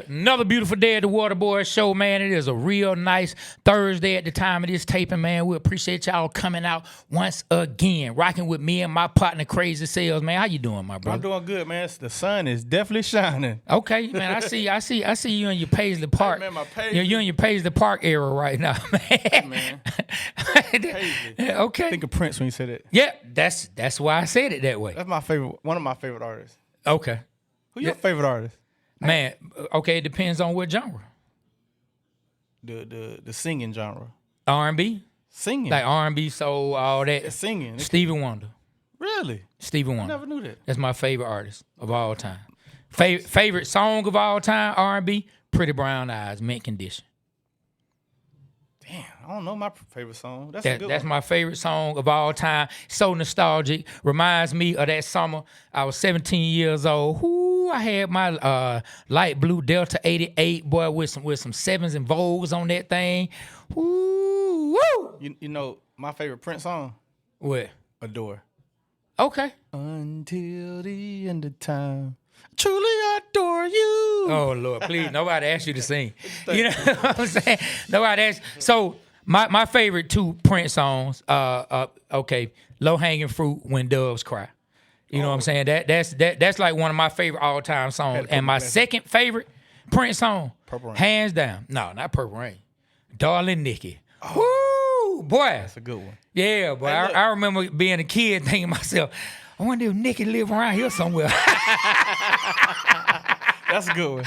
Another beautiful day at the Waterboyz Show, man. It is a real nice Thursday at the time of this taping, man. We appreciate y'all coming out once again, rocking with me and my partner, Crazy Sales, man. How you doing, my brother? I'm doing good, man. The sun is definitely shining. Okay, man. I see you in your Paisley Park. Hey, man, my Paisley. You're in your Paisley Park era right now, man. Man. Okay. Think of Prince when you said it. Yeah, that's why I said it that way. That's my favorite. One of my favorite artists. Okay. Who's your favorite artist? Man, okay, it depends on what genre. The singing genre. R&B? Singing. Like R&B, soul, all that. Singing. Stevie Wonder. Really? Stevie Wonder. I never knew that. That's my favorite artist of all time. Favorite song of all time, R&B, Pretty Brown Eyes, Mint Condition. Damn, I don't know my favorite song. That's a good That's one. my favorite song of all time. So nostalgic. Reminds me of that summer. I was 17 years old. Ooh, I had my light blue Delta 88, boy, with some sevens and Vogues on that thing. Ooh, woo! You know my favorite Prince song? What? Adore. Okay. Until the end of time, truly adore you. Oh, Lord, please. Nobody asked you to sing. You know what I'm saying? Nobody asked. So my favorite two Prince songs, okay, Low Hanging Fruit, When Doves Cry. You know what I'm saying? That's like one of my favorite all-time songs. And my second favorite Prince song, Purple Rain. hands down. No, not Purple Rain. Darling Nikki. Woo, boy. That's a good one. Yeah, boy. I remember being a kid thinking to myself, I wonder if Nikki live around here somewhere. That's a good one.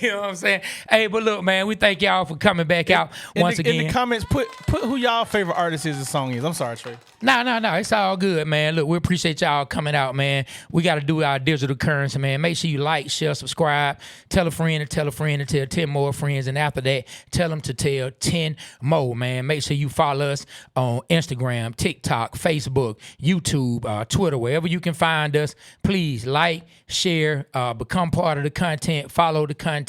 You know what I'm saying? Hey, but look, man, we thank y'all for coming back out once again. In the comments, put who y'all favorite artist is the song is. I'm sorry, Trey. No, it's all good, man. Look, we appreciate y'all coming out, man. We got to do our digital currency, man. Make sure you like, share, subscribe, tell a friend and tell 10 more friends. And after that, tell them to tell 10 more, man. Make sure you follow us on Instagram, TikTok, Facebook, YouTube, Twitter, wherever you can find us. Please like, share, become part of the content, follow the content.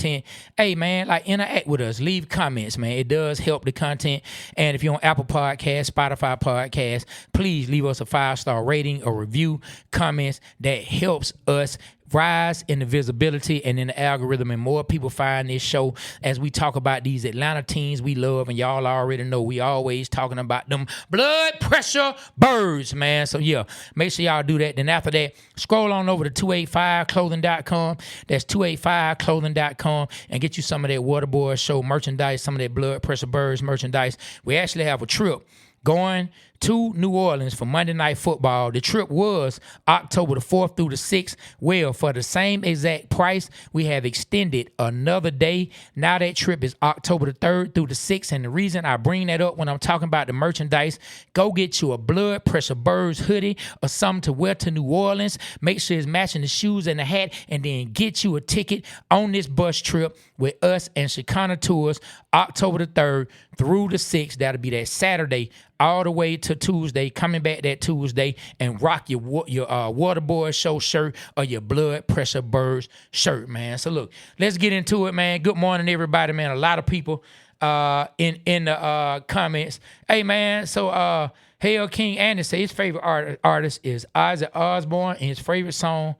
Hey, man, like interact with us. Leave comments, man. It does help the content. And if you're on Apple Podcasts, Spotify Podcasts, please leave us a 5-star rating or review, comments. That helps us rise in the visibility and in the algorithm, and more people find this show as we talk about these Atlanta teams we love. And y'all already know we always talking about them blood pressure birds, man. So yeah, make sure y'all do that. Then after that, scroll on over to 285clothing.com. That's 285clothing.com, and get you some of that Waterboyz Show merchandise, some of that blood pressure birds merchandise. We actually have a trip going to New Orleans for Monday Night Football. The trip was October the 4th through the 6th. Well, for the same exact price, we have extended another day. Now that trip is October the 3rd through the 6th. And the reason I bring that up when I'm talking about the merchandise, go get you a Blood Pressure Birds hoodie or something to wear to New Orleans. Make sure it's matching the shoes and the hat, and then get you a ticket on this bus trip with us and Shekinah Tours, October the 3rd through the 6th. That'll be that Saturday all the way to Tuesday, coming back that Tuesday, and rock your Waterboyz Show shirt or your Blood Pressure Birds shirt, man. So look, let's get into it, man. Good morning, everybody, man. A lot of people in the comments. Hey, man, so Hail King Andy say his favorite artist is Ozzy Osbourne, and his favorite song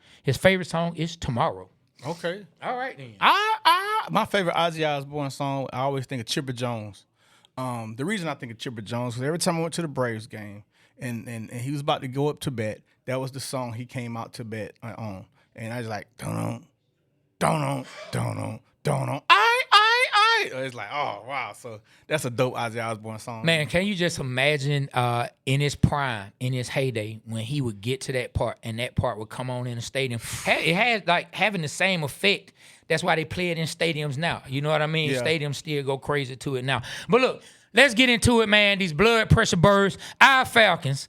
is Tomorrow. Okay. All right, then. My favorite Ozzy Osbourne song, I always think of Chipper Jones. The reason I think of Chipper Jones is every time I went to the Braves game and he was about to go up to bat, that was the song he came out to bat on. And I was like, don't I. It's like, oh, wow. So that's a dope Ozzy Osbourne song. Man, can you just imagine in his prime, in his heyday, when he would get to that part and that part would come on in the stadium? It has like having the same effect. That's why they play it in stadiums now. You know what I mean? Yeah. Stadiums still go crazy to it now. But look, let's get into it, man. These blood pressure birds, our Falcons,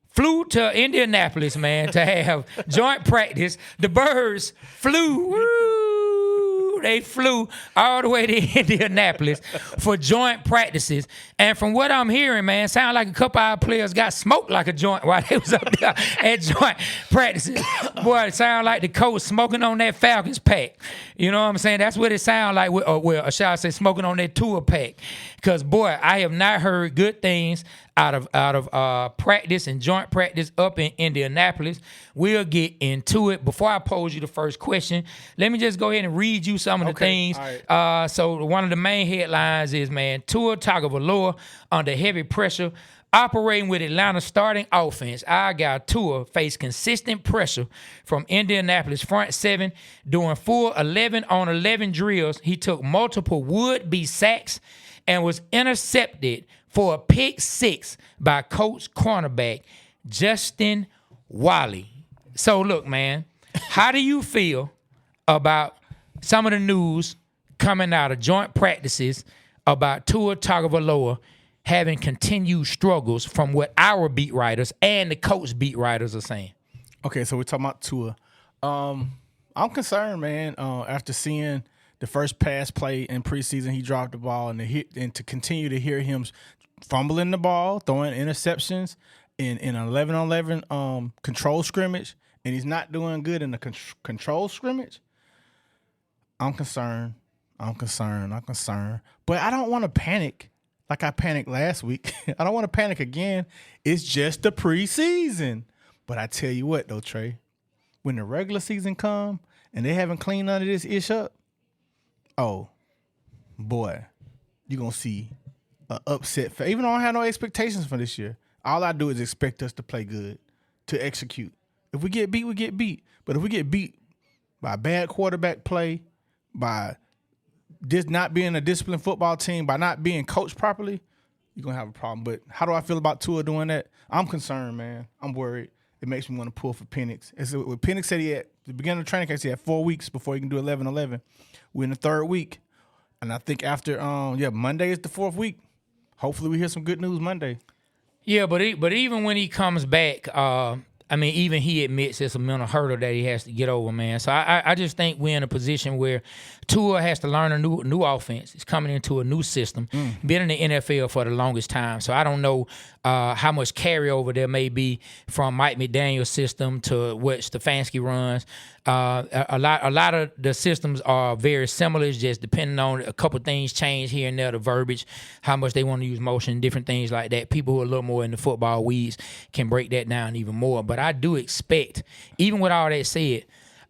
flew to Indianapolis, man, to have joint practice. The birds flew. Woo! They flew all the way to Indianapolis for joint practices. And from what I'm hearing, man, sound like a couple of our players got smoked like a joint while they was up there at joint practices. Boy, it sound like the coach smoking on that Falcons pack. You know what I'm saying? That's what it sound like, or shall I say, smoking on that tour pack. Because, boy, I have not heard good things out of practice and joint practice up in Indianapolis. We'll get into it. Before I pose you the first question, let me just go ahead and read you some of the things. Right. So one of the main headlines is, man, Tua Tagovailoa under heavy pressure. Operating with Atlanta's starting offense, our guy Tua faced consistent pressure from Indianapolis front seven during full 11-on-11 drills. He took multiple would-be sacks and was intercepted for a pick six by Colts cornerback Justin Wally. So look, man, how do you feel about some of the news coming out of joint practices about Tua Tagovailoa having continued struggles from what our beat writers and the Colts beat writers are saying? Okay, so we're talking about Tua. I'm concerned, man. After seeing the first pass play in preseason, he dropped the ball, and to continue to hear him fumbling the ball, throwing interceptions in an 11-on-11 control scrimmage, and he's not doing good in the control scrimmage. I'm concerned. But I don't want to panic like I panicked last week. I don't want to panic again. It's just the preseason. But I tell you what, though, Trey, when the regular season come and they haven't cleaned none of this ish up, oh, boy, you're going to see an upset. Even though I don't have no expectations for this year, all I do is expect us to play good, to execute. If we get beat, we get beat. But if we get beat by bad quarterback play, by this not being a disciplined football team, by not being coached properly, you're going to have a problem. But how do I feel about Tua doing that? I'm concerned, man. I'm worried. It makes me want to pull for Penix. What Penix said at the beginning of the training camp, he had 4 weeks before he can do 11-11. We're in the third week. And I think after, Monday is the fourth week. Hopefully we hear some good news Monday. Yeah, but even when he comes back, even he admits it's a mental hurdle that he has to get over, man. So I just think we're in a position where Tua has to learn a new offense. He's coming into a new system. Been in the NFL for the longest time. So I don't know how much carryover there may be from Mike McDaniel's system to what Stefanski runs. A lot of the systems are very similar. It's just depending on a couple things change here and there, the verbiage, how much they want to use motion, different things like that. People who are a little more in the football weeds can break that down even more. But I do expect, even with all that said,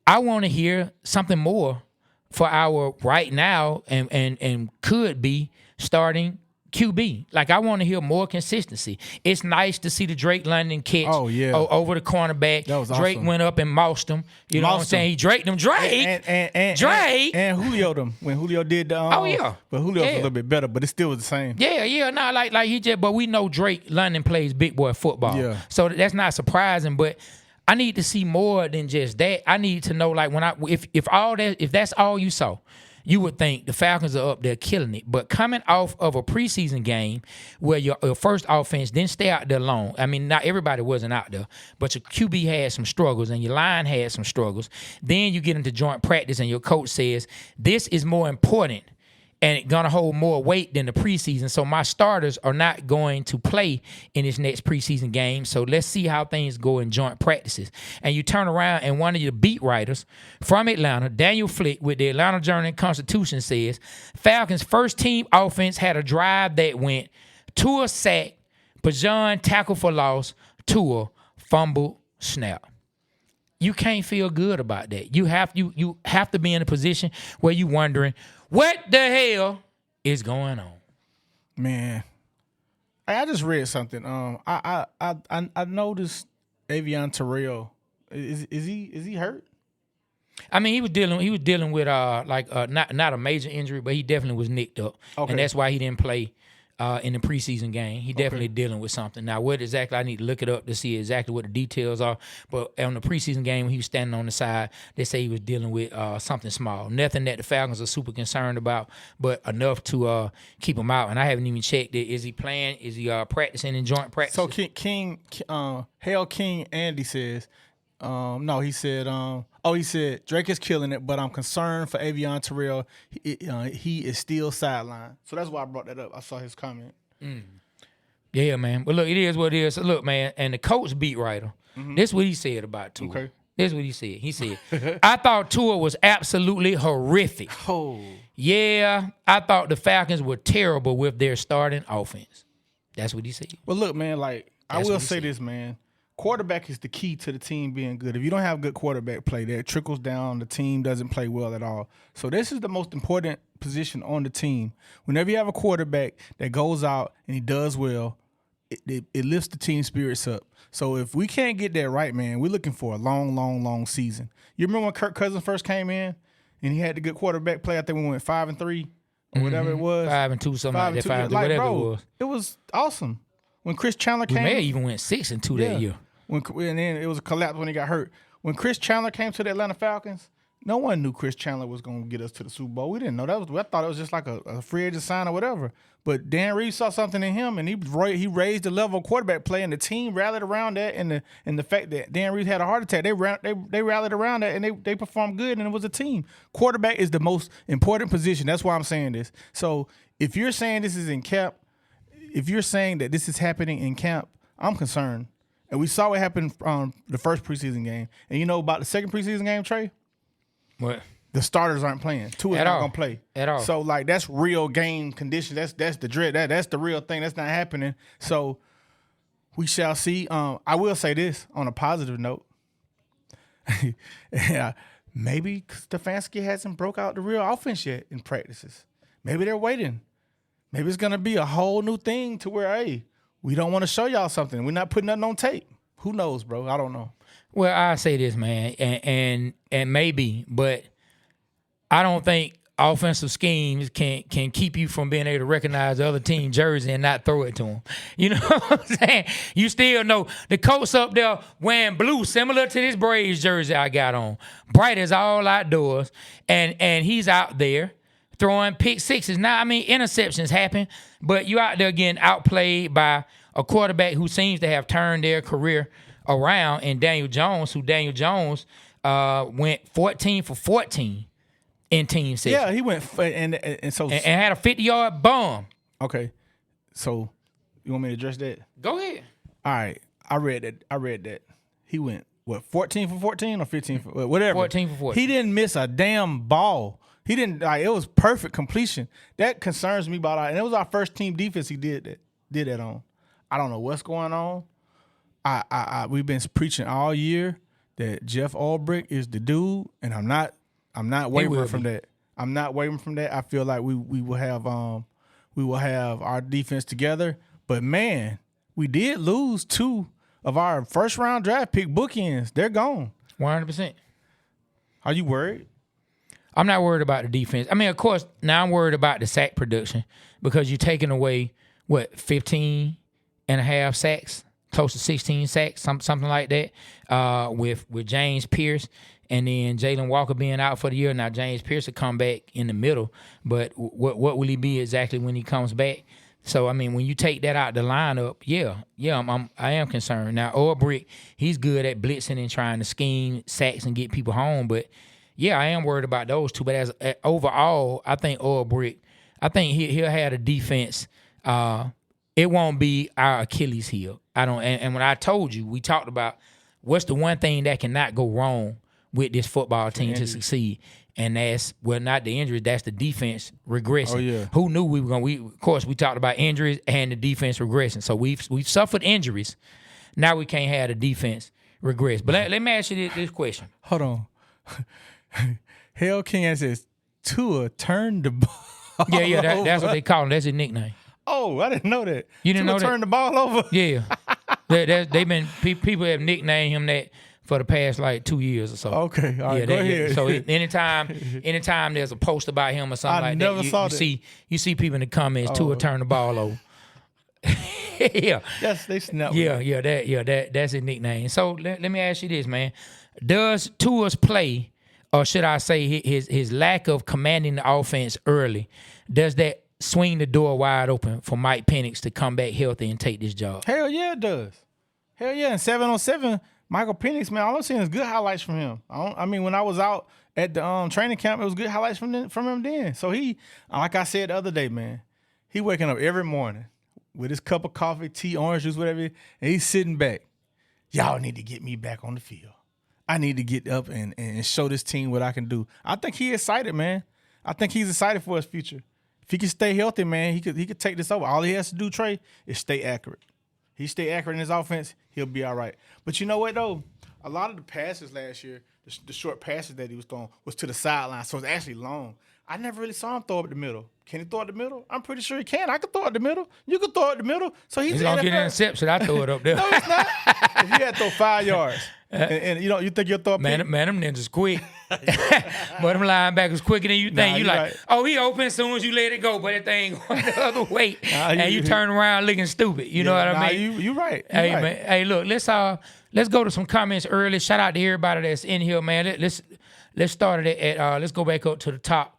I want to hear something more for our right now and could be starting QB. Like, I want to hear more consistency. It's nice to see the Drake London catch over the cornerback. That was Drake awesome. Went up and moused him. You know what I'm saying? He Draked him. Drake! And Julio them. When Julio did the but Julio's a little bit better, but it still was the same. Not like he just, but we know Drake London plays big boy football. Yeah. So that's not surprising, but I need to see more than just that. I need to know, like, if that's all you saw, you would think the Falcons are up there killing it. But coming off of a preseason game where your first offense didn't stay out there long. I mean, not everybody wasn't out there, but your QB had some struggles and your line had some struggles. Then you get into joint practice and your coach says, this is more important and it's going to hold more weight than the preseason. So my starters are not going to play in this next preseason game. So let's see how things go in joint practices. And you turn around and one of your beat writers from Atlanta, Daniel Flick, with the Atlanta Journal-Constitution says, Falcons' first team offense had a drive that went Tua sack, Bajan tackle for loss, Tua fumble snap. You can't feel good about that. You have to be in a position where you're wondering, what the hell is going on? Man, I just read something. I noticed Avion Terrell. Is he hurt? I mean, he was dealing with not a major injury, but he definitely was nicked up, and that's why he didn't play in the preseason game. He definitely dealing with something. Now, what exactly, I need to look it up to see exactly what the details are. But on the preseason game, when he was standing on the side, they say he was dealing with something small. Nothing that the Falcons are super concerned about, but enough to keep him out. And I haven't even checked it. Is he playing? Is he practicing in joint practice? So Hale King Andy says, no, he said, he said Drake is killing it, but I'm concerned for Avion Terrell. He is still sidelined. So that's why I brought that up. I saw his comment. Yeah, man. But look, it is what it is. So look, man, and the Colts beat writer, this is what he said about Tua. Okay. This is what he said. He said, I thought Tua was absolutely horrific. Oh. Yeah, I thought the Falcons were terrible with their starting offense. That's what he said. Well, look, man, like I That's will what he say said. this, man. Quarterback is the key to the team being good. If you don't have good quarterback play, that trickles down. The team doesn't play well at all. So this is the most important position on the team. Whenever you have a quarterback that goes out and he does well, it lifts the team spirits up. So if we can't get that right, man, we're looking for a long, long, long season. You remember when Kirk Cousins first came in and he had the good quarterback play? I think we went 5-3 or whatever it was. 5-2, something like that. 5-2, Like, whatever bro, it was. it was awesome. When Chris Chandler We came, may have even went 6-2 that year. and then it was a collapse when he got hurt. When Chris Chandler came to the Atlanta Falcons, no one knew Chris Chandler was going to get us to the Super Bowl. We didn't know that. I thought it was just like a free agent sign or whatever. But Dan Reeves saw something in him, and he raised the level of quarterback play, and the team rallied around that. And the fact that Dan Reeves had a heart attack, they rallied around that, and they performed good, and it was a team. Quarterback is the most important position. That's why I'm saying this. So if you're saying this is in camp, if you're saying that this is happening in camp, I'm concerned. And we saw what happened the first preseason game. And you know about the second preseason game, Trey? What? The starters aren't playing. Two is At not all. gonna play At all. So like that's real game condition. That's the dread. That's the real thing. That's not happening. So we shall see. I will say this on a positive note. Yeah, maybe Stefanski hasn't broke out the real offense yet in practices. Maybe they're waiting. Maybe it's gonna be a whole new thing to where, hey, we don't want to show y'all something. We're not putting nothing on tape. Who knows, bro? I don't know. Well, I say this, man, and maybe, but I don't think offensive schemes can keep you from being able to recognize the other team jersey and not throw it to them. You know what I'm saying? You still know the Colts up there wearing blue, similar to this Braves jersey I got on, bright as all outdoors, and he's out there throwing pick sixes. Now, I mean, interceptions happen, but you out there getting outplayed by a quarterback who seems to have turned their career around, and Daniel Jones went 14 for 14 in team sessions. Yeah, he went and so and had a 50-yard bomb. okay. So you want me to address that? Go ahead. All right, I read that. He went, what, 14 for 14 or 15 for whatever. 14 for 14. He didn't miss a damn ball. He didn't, like, it was perfect completion. That concerns me about and it was our first team defense he did that on. I don't know what's going on. We've been preaching all year that Jeff Ulbrich is the dude, and I'm not wavering from that. I'm not wavering from that. I feel like we will have our defense together. But man, we did lose 2 of our first round draft pick bookends. They're gone. 100%. Are you worried? I'm not worried about the defense. I mean, of course, now I'm worried about the sack production because you're taking away, 15 and a half sacks, close to 16 sacks, something like that, with James Pierce. And then Jalen Walker being out for the year. Now, James Pierce will come back in the middle, but what will he be exactly when he comes back? So, I mean, when you take that out the lineup, I am concerned. Now, Ulbrich, he's good at blitzing and trying to scheme sacks and get people home, but, yeah, I am worried about those 2. But as overall, I think Ulbrich, he'll have a defense. It won't be our Achilles heel. And when I told you, we talked about what's the one thing that cannot go wrong with this football team to succeed, and that's not the injuries, that's the defense regressing. Oh, yeah. Who knew we were going? Of course, we talked about injuries and the defense regressing. So we've suffered injuries. Now we can't have the defense regress. But let me ask you this question. Hold on. Hell King says Tua turned the ball. Yeah, that's what they call him. That's his nickname. Oh, I didn't know that. You didn't know that? Turned the ball over. Yeah, people have nicknamed him that for the past 2 years or so. Okay, all right, go ahead. So anytime there's a post about him or something like that, you see people in the comments, Tua turn the ball over. Yeah. Yes, they snap. That's his nickname. So let me ask you this, man. Does Tua's play, or should I say his lack of commanding the offense early, does that swing the door wide open for Mike Penix to come back healthy and take this job? Hell yeah, it does. Hell yeah, and 7-on-7, Michael Penix, man, all I'm seeing is good highlights from him. I mean, when I was out at the training camp, it was good highlights from him then. So he, like I said the other day, man, he waking up every morning with his cup of coffee, tea, orange juice, whatever, and he's sitting back. Y'all need to get me back on the field. I need to get up and show this team what I can do. I think he's excited, man. I think he's excited for his future. If he can stay healthy, man, he could take this over. All he has to do, Trey, is stay accurate. He stay accurate in his offense, he'll be all right. But you know what though? A lot of the passes last year, the short passes that he was throwing was to the sideline, so it's actually long. I never really saw him throw up the middle. Can he throw it the middle? I'm pretty sure he can. I can throw it the middle. You can throw it the middle. So he's gonna get an interception. I throw it up there. No, it's not. If he had to throw 5 yards, and you think you'll throw a pick? Man, them ninjas quick. But them linebackers quicker than you think. You like, right. oh, he open as soon as you let it go, but that thing going the other way, and you turn around looking stupid. You know what I mean? You right. Hey man, hey look, let's go to some comments early. Shout out to everybody that's in here, man. Let's start it at let's go back up to the top.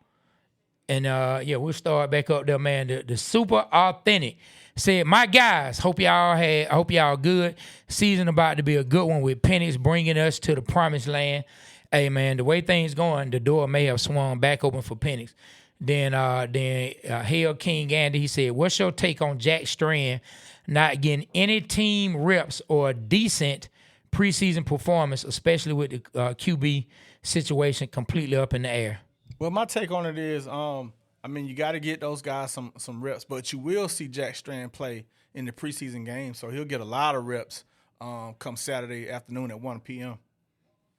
And we'll start back up there, man. The super authentic said, "My guys, hope y'all good. Season about to be a good one with Penix bringing us to the promised land. Hey man, the way things going, the door may have swung back open for Penix." Then Hail King Andy, he said, "What's your take on Jack Strand not getting any team reps or decent preseason performance, especially with the QB situation completely up in the air?" Well, my take on it is, you got to get those guys some reps, but you will see Jack Strand play in the preseason game, so he'll get a lot of reps come Saturday afternoon at 1 p.m.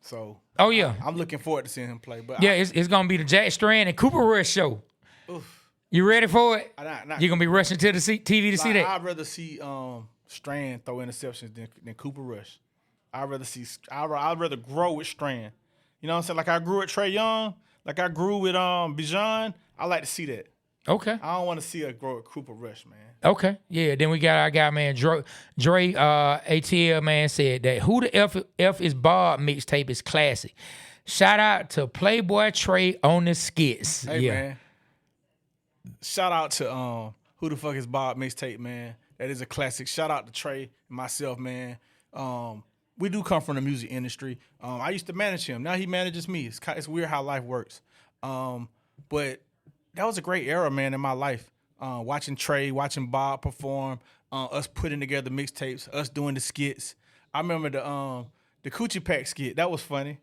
So, oh yeah, I'm looking forward to seeing him play. But it's gonna be the Jack Strand and Cooper Rush show. Oof. You ready for it? You're gonna be rushing to the TV to see that. I'd rather see Strand throw interceptions than Cooper Rush. I'd rather grow with Strand. You know what I'm saying? Like I grew with Trey Young. Like I grew with Bijan, I like to see that. Okay. I don't want to see a grow with Cooper Rush, man. Okay. Yeah. Then we got our guy, man, Dre ATL, man, said that Who the F is Bob mixtape is classic. Shout out to Playboy Trey on the skits. Hey, man. Shout out to Who the Fuck is Bob mixtape, man. That is a classic. Shout out to Trey and myself, man. We do come from the music industry. I used to manage him. Now he manages me. It's weird how life works. But that was a great era, man, in my life. Watching Trey, watching Bob perform, us putting together mixtapes, us doing the skits. I remember the Coochie Pack skit. That was funny.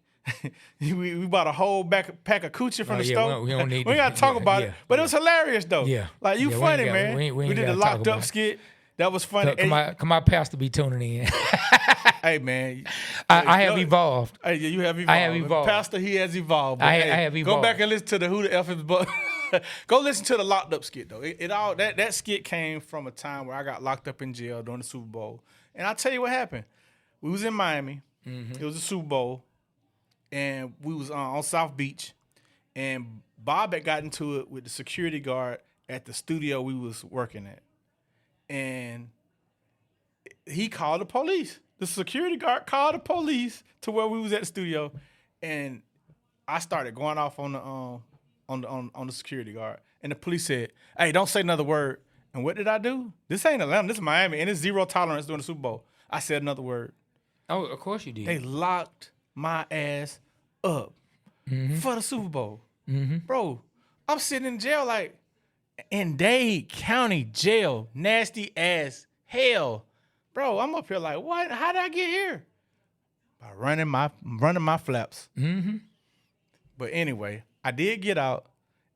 we bought a whole pack of Coochie from the store. We don't need we got to talk about it. But it was hilarious, though. Yeah. Like, you funny, man. We did the Locked Up skit. That was funny. Come my pastor be tuning in. Hey, man. I have evolved. Hey, you have evolved. I have evolved. Pastor, he has evolved. I have evolved. Go back and listen to the Who the F is But. Go listen to the Locked Up skit, though. That skit came from a time where I got locked up in jail during the Super Bowl. And I'll tell you what happened. We was in Miami. Mm-hmm. It was a Super Bowl. And we was on South Beach. And Bob had gotten into it with the security guard at the studio we was working at. And he called the police. The security guard called the police to where we was at the studio, and I started going off on the security guard. And the police said, "Hey, don't say another word." And what did I do? This ain't Atlanta. This is Miami, and it's zero tolerance during the Super Bowl. I said another word. Oh, of course you did. They locked my ass up for the Super Bowl, bro. I'm sitting in jail like in Dade County Jail, nasty ass hell. Bro, I'm up here like, what? How did I get here? By running my flaps. Mm-hmm. But anyway, I did get out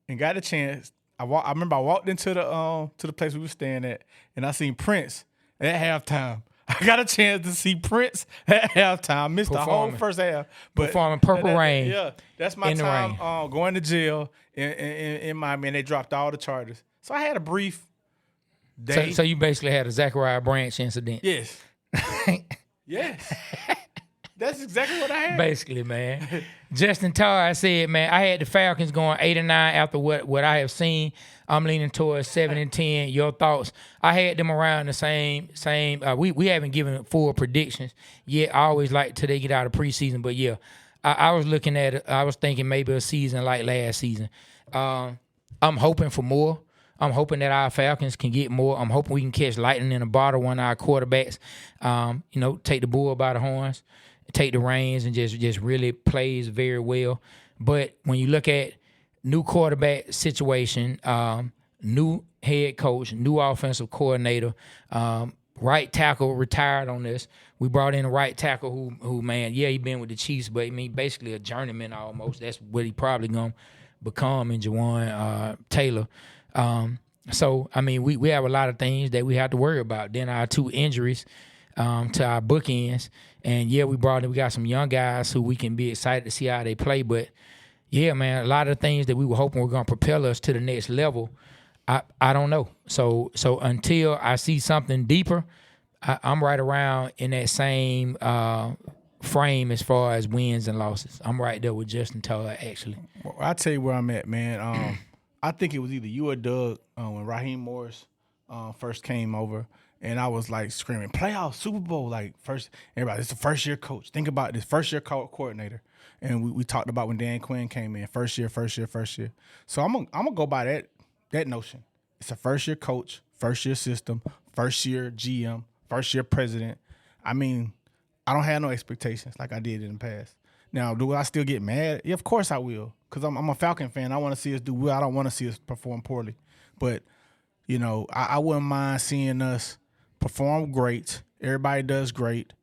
and got a chance. I remember I walked into the place we were staying at, and I seen Prince at halftime. I got a chance to see Prince at halftime. Missed the whole first half. But performing Purple Rain. Yeah, that's my time going to jail in Miami, and they dropped all the charges. So I had a brief day. So you basically had a Zachariah Branch incident. Yes. Yes. That's exactly what I had. Basically, man. Justin Tarr said, man, I had the Falcons going 8-9 after what I have seen. I'm leaning towards 7-10. Your thoughts? I had them around the same. We haven't given full predictions yet. I always like till they get out of preseason, but yeah, I was looking at it. I was thinking maybe a season like last season. I'm hoping for more. I'm hoping that our Falcons can get more. I'm hoping we can catch lightning in a bottle. One of our quarterbacks, take the bull by the horns, take the reins, and just really plays very well. But when you look at new quarterback situation, new head coach, new offensive coordinator, right tackle retired on this. We brought in a right tackle who man, yeah, he been with the Chiefs, but I mean basically a journeyman almost. That's what he probably gonna become in Jawan Taylor. So, I mean, we have a lot of things that we have to worry about. Then our 2 injuries to our bookends. And, yeah, we got some young guys who we can be excited to see how they play. But, yeah, man, a lot of the things that we were hoping were going to propel us to the next level, I don't know. So until I see something deeper, I'm right around in that same frame as far as wins and losses. I'm right there with Justin Todd, actually. Well, I'll tell you where I'm at, man. I think it was either you or Doug when Raheem Morris first came over, and I was like screaming, playoff, Super Bowl, like first, everybody, it's the first-year coach. Think about this, first-year coordinator. And we talked about when Dan Quinn came in, first year. So I'm gonna go by that notion. It's a first-year coach, first-year system, first-year GM, first-year president. I mean, I don't have no expectations like I did in the past. Now, do I still get mad? Yeah, of course I will, because I'm a Falcon fan. I want to see us do well. I don't want to see us perform poorly. But, you know, I wouldn't mind seeing us perform great. Everybody does great.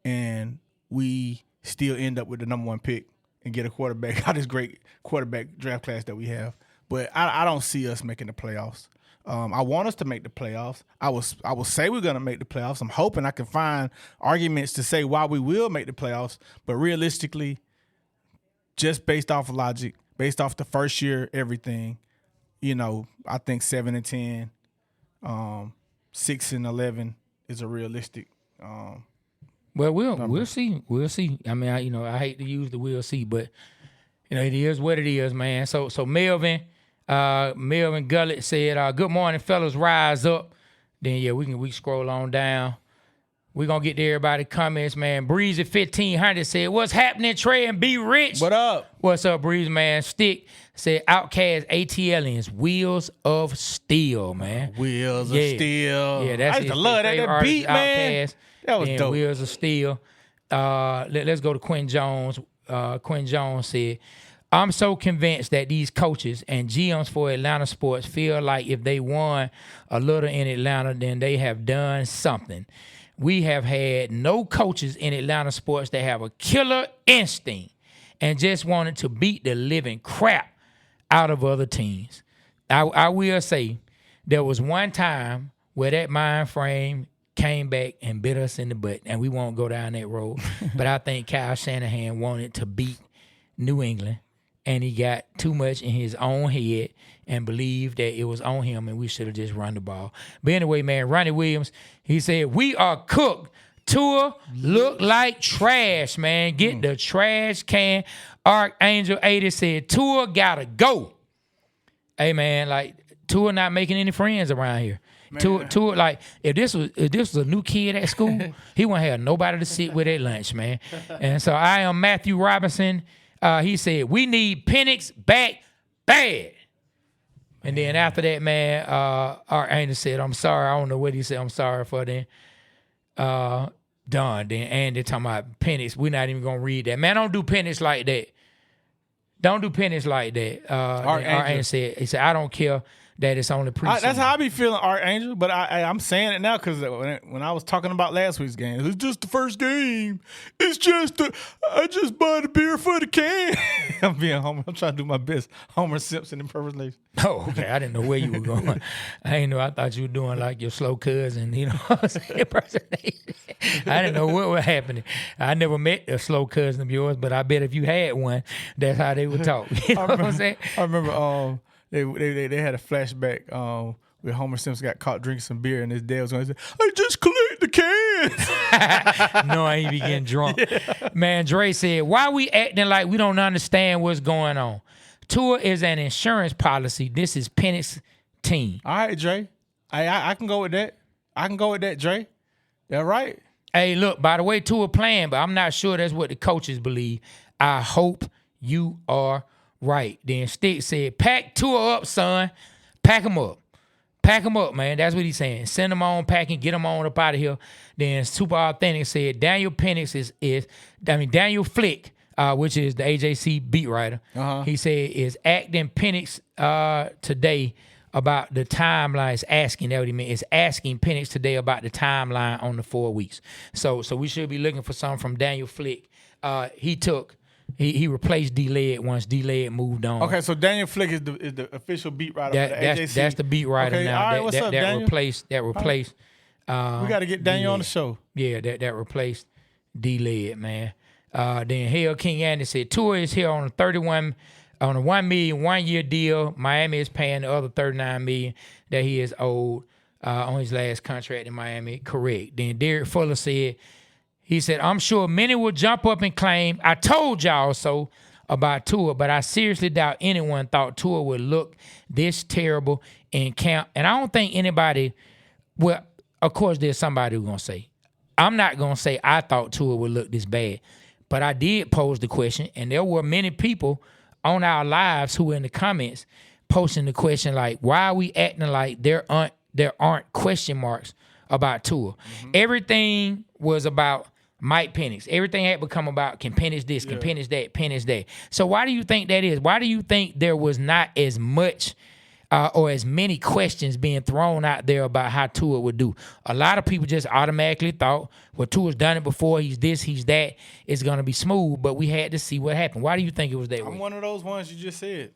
And we still end up with the number 1 pick and get a quarterback out of this great quarterback draft class that we have. But I don't see us making the playoffs. I want us to make the playoffs. I will say we're going to make the playoffs. I'm hoping I can find arguments to say why we will make the playoffs. But realistically, just based off of logic, based off the first year, everything, you know, I think 7-10, 6-11 is a realistic. Well, we'll see. We'll see. I mean, I hate to use the we'll see, but you know, it is what it is, man. So Melvin Gullett said, "Good morning, fellas. Rise up." Then yeah, we can scroll on down. We're gonna get to everybody comments, man. Breezy 1500 said, "What's happening, Trey and Be Rich?" What up? What's up, Breeze, man? Stick said, "Outcast ATLians, Wheels of Steel, man." Wheels of Steel. Yeah, that's I used to love that beat, man. Outkast, that was dope. Wheels of Steel. Let's go to Quinn Jones. Quinn Jones said, "I'm so convinced that these coaches and GMs for Atlanta sports feel like if they won a little in Atlanta, then they have done something. We have had no coaches in Atlanta sports that have a killer instinct and just wanted to beat the living crap out of other teams. I will say there was one time where that mind frame came back and bit us in the butt, and we won't go down that road. But I think Kyle Shanahan wanted to beat New England, and he got too much in his own head and believed that it was on him and we should have just run the ball. But anyway, man, Ronnie Williams, he said, "We are cooked. Tua look like trash, man. Get the trash can." Archangel 80 said, "Tua gotta go." Hey, man, like, Tua not making any friends around here. Tua, like, if this was a new kid at school, he wouldn't have nobody to sit with at lunch, man. And so I am Matthew Robinson. He said, "We need Penix back bad." And then after that, man, Archangel said, "I'm sorry." I don't know what he said. "I'm sorry for then." Done. Then Andy talking about Penix. We're not even going to read that. Man, don't do Penix like that. Don't do Penix like that. Archangel said, he said, "I don't care that it's only preseason." That's how I be feeling, Archangel. But I'm saying it now because when I was talking about last week's game, it's just the first game. It's just I just bought a beer for the can. I'm being Homer. I'm trying to do my best Homer Simpson impersonation. Oh, okay. I didn't know where you were going. I didn't know. I thought you were doing like your slow cousin, you know what I'm saying, impersonation. I didn't know what was happening. I never met a slow cousin of yours, but I bet if you had one, that's how they would talk. You know what I'm saying? I remember they had a flashback where Homer Simpson got caught drinking some beer and his dad was going to say, "I just collect the cans." No, I ain't be getting drunk. Yeah. Man, Dre said, "Why we acting like we don't understand what's going on? Tua is an insurance policy. This is Penix's team." All right, Dre. I can go with that. I can go with that, Dre. That right? Hey, look, by the way, Tua playing, but I'm not sure that's what the coaches believe. I hope you are right. Then Stick said, "Pack Tua up, son. Pack him up. Pack him up, man." That's what he's saying. Send him on packing, get him on up out of here. Then Super Authentic said, Daniel Penix Daniel Flick, which is the AJC beat writer. He said, is acting Penix today about the timeline. Is asking, that what he meant. Is asking Penix today about the timeline on the 4 weeks. So we should be looking for something from Daniel Flick. He took He replaced D-Led once D-Led moved on. Okay, so Daniel Flick is the official beat writer for the AJC. That's the beat writer okay, now. All right, what's up, Daniel? That replaced. We got to get Daniel on the show. Yeah, that replaced D-Led, man. Then Hale King Andy said Tua is here on a $1 million 1 year deal. Miami is paying the other $39 million that he is owed on his last contract in Miami. Correct. Then Derek Fuller said, I'm sure many will jump up and claim, I told y'all so about Tua, but I seriously doubt anyone thought Tua would look this terrible in camp. And I don't think anybody, well, of course there's somebody who's going to say, I'm not going to say I thought Tua would look this bad. But I did pose the question, and there were many people on our lives who were in the comments posting the question like, why are we acting like there aren't question marks about Tua? Mm-hmm. Everything was about Mike Penix. Everything had become about can Penix this, can Penix that, Penix that. So why do you think that is? Why do you think there was not as much or as many questions being thrown out there about how Tua would do? A lot of people just automatically thought, well, Tua's done it before, he's this, he's that, it's going to be smooth, but we had to see what happened. Why do you think it was that way? I'm one of those ones you just said.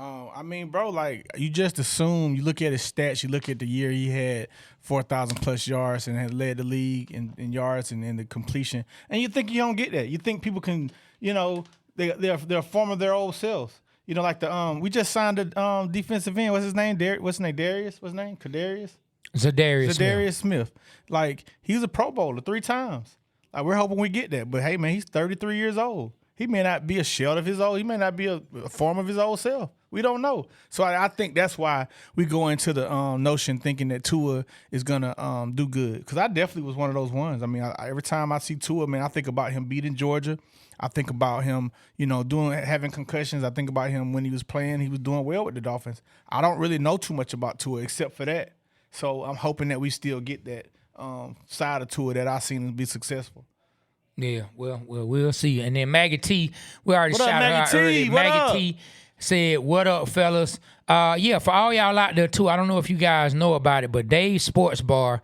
I mean, bro, like, you just assume, you look at his stats, you look at the year he had 4,000-plus yards and had led the league in yards and in the completion, and you think you don't get that. You think people can, they're a form of their old selves. Like we just signed a defensive end. What's his name? Darius. What's his name? Kadarius? Zadarius Smith. Like, he was a Pro Bowler 3 times. Like, we're hoping we get that. But, hey, man, he's 33 years old. He may not be a shell of his old. He may not be a form of his old self. We don't know. So I think that's why we go into the notion thinking that Tua is going to do good. Because I definitely was one of those ones. I mean, every time I see Tua, man, I think about him beating Georgia. I think about him, having concussions. I think about him when he was playing. He was doing well with the Dolphins. I don't really know too much about Tua except for that. So I'm hoping that we still get that side of Tua that I've seen him be successful. Yeah, well, we'll see. And then Maggie T, we already shouted her out earlier. Maggie T said, what up, fellas? For all y'all out there, too, I don't know if you guys know about it, but Dave's Sports Bar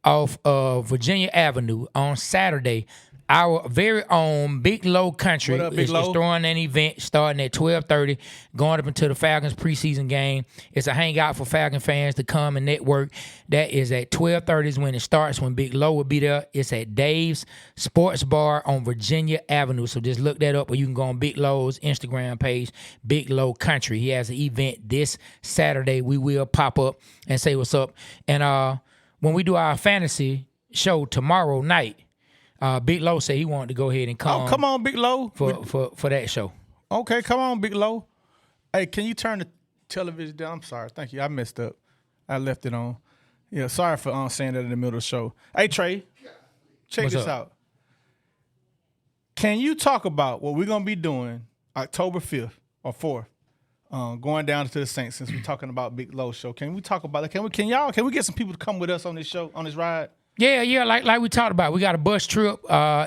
off of Virginia Avenue on Saturday, our very own Big Low Country is throwing an event starting at 12:30, going up into the Falcons preseason game. It's a hangout for Falcon fans to come and network. That is at 12:30 is when it starts, when Big Low will be there. It's at Dave's Sports Bar on Virginia Avenue. So just look that up, or you can go on Big Low's Instagram page, Big Low Country. He has an event this Saturday. We will pop up and say what's up. And when we do our fantasy show tomorrow night, Big Low said he wanted to go ahead and come. Oh, come on, Big Low. For that show. Okay, come on, Big Low. Hey, can you turn the television down? I'm sorry. Thank you. I messed up. I left it on. Yeah, sorry for saying that in the middle of the show. Hey, Trey, check this out. Can you talk about what we're going to be doing October 5th or 4th, going down to the Saints, since we're talking about Big Low show? Can we talk about it? Can we get some people to come with us on this show, on this ride? Yeah, like we talked about. We got a bus trip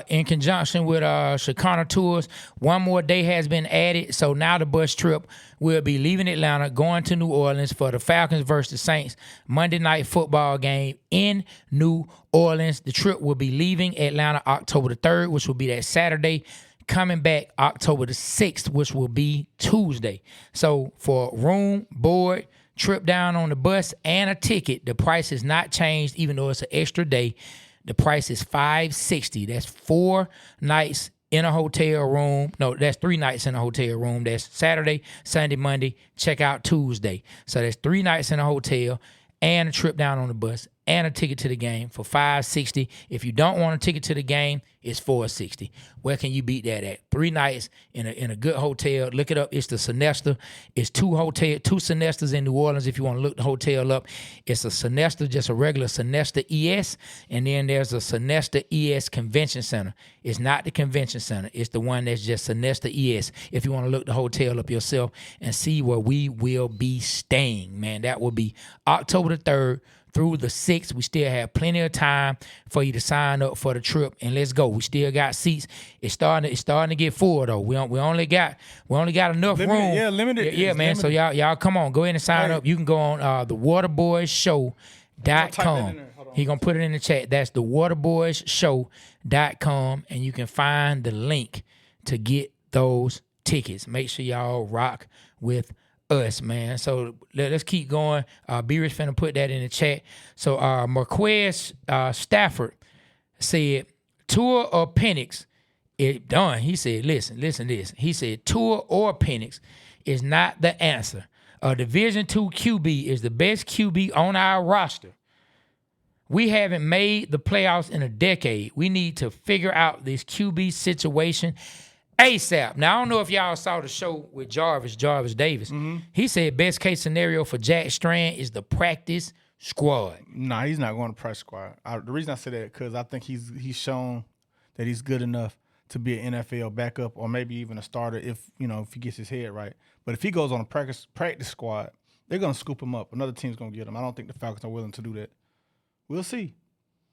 in conjunction with Chicana Tours. One more day has been added, so now the bus trip will be leaving Atlanta, going to New Orleans for the Falcons versus the Saints Monday night football game in New Orleans. The trip will be leaving Atlanta October the 3rd, which will be that Saturday, coming back October the 6th, which will be Tuesday. So for room, board, trip down on the bus, and a ticket, the price has not changed, even though it's an extra day. The price is $560. That's 4 nights in a hotel room. No, that's 3 nights in a hotel room. That's Saturday, Sunday, Monday, check out Tuesday. So that's 3 nights in a hotel and a trip down on the bus and a ticket to the game for $560. If you don't want a ticket to the game, it's $460. Where can you beat that at? 3 nights in a good hotel. Look it up. It's the Sonesta. It's two Sonestas in New Orleans. If you want to look the hotel up, it's a Sonesta, just a regular Sonesta ES, and then there's a Sonesta ES Convention Center. It's not the Convention Center. It's the one that's just Sonesta ES. If you want to look the hotel up yourself and see where we will be staying, man, that will be October the 3rd through the 6th. We still have plenty of time for you to sign up for the trip, and let's go. We still got seats. It's starting to get full though. We only got enough room. Yeah, limited. Yeah, man. Limited. So y'all come on, go ahead and sign up. You can go on the Waterboyz Show.com. He gonna put it in the chat. That's the Waterboyz Show.com, and you can find the link to get those tickets. Make sure y'all rock with us, man. So let's keep going. B-Rich finna put that in the chat. So Marquez Stafford said, Tua or Penix, it done. He said, listen this. He said, Tua or Penix is not the answer. A Division II QB is the best QB on our roster. We haven't made the playoffs in a decade. We need to figure out this QB situation ASAP. Now, I don't know if y'all saw the show with Jarvis Davis. Mm-hmm. He said best case scenario for Jack Strand is the practice squad. Nah, he's not going to practice squad. The reason I say that because I think he's shown that he's good enough to be an NFL backup or maybe even a starter if he gets his head right. But if he goes on a practice squad, they're going to scoop him up. Another team's going to get him. I don't think the Falcons are willing to do that. We'll see.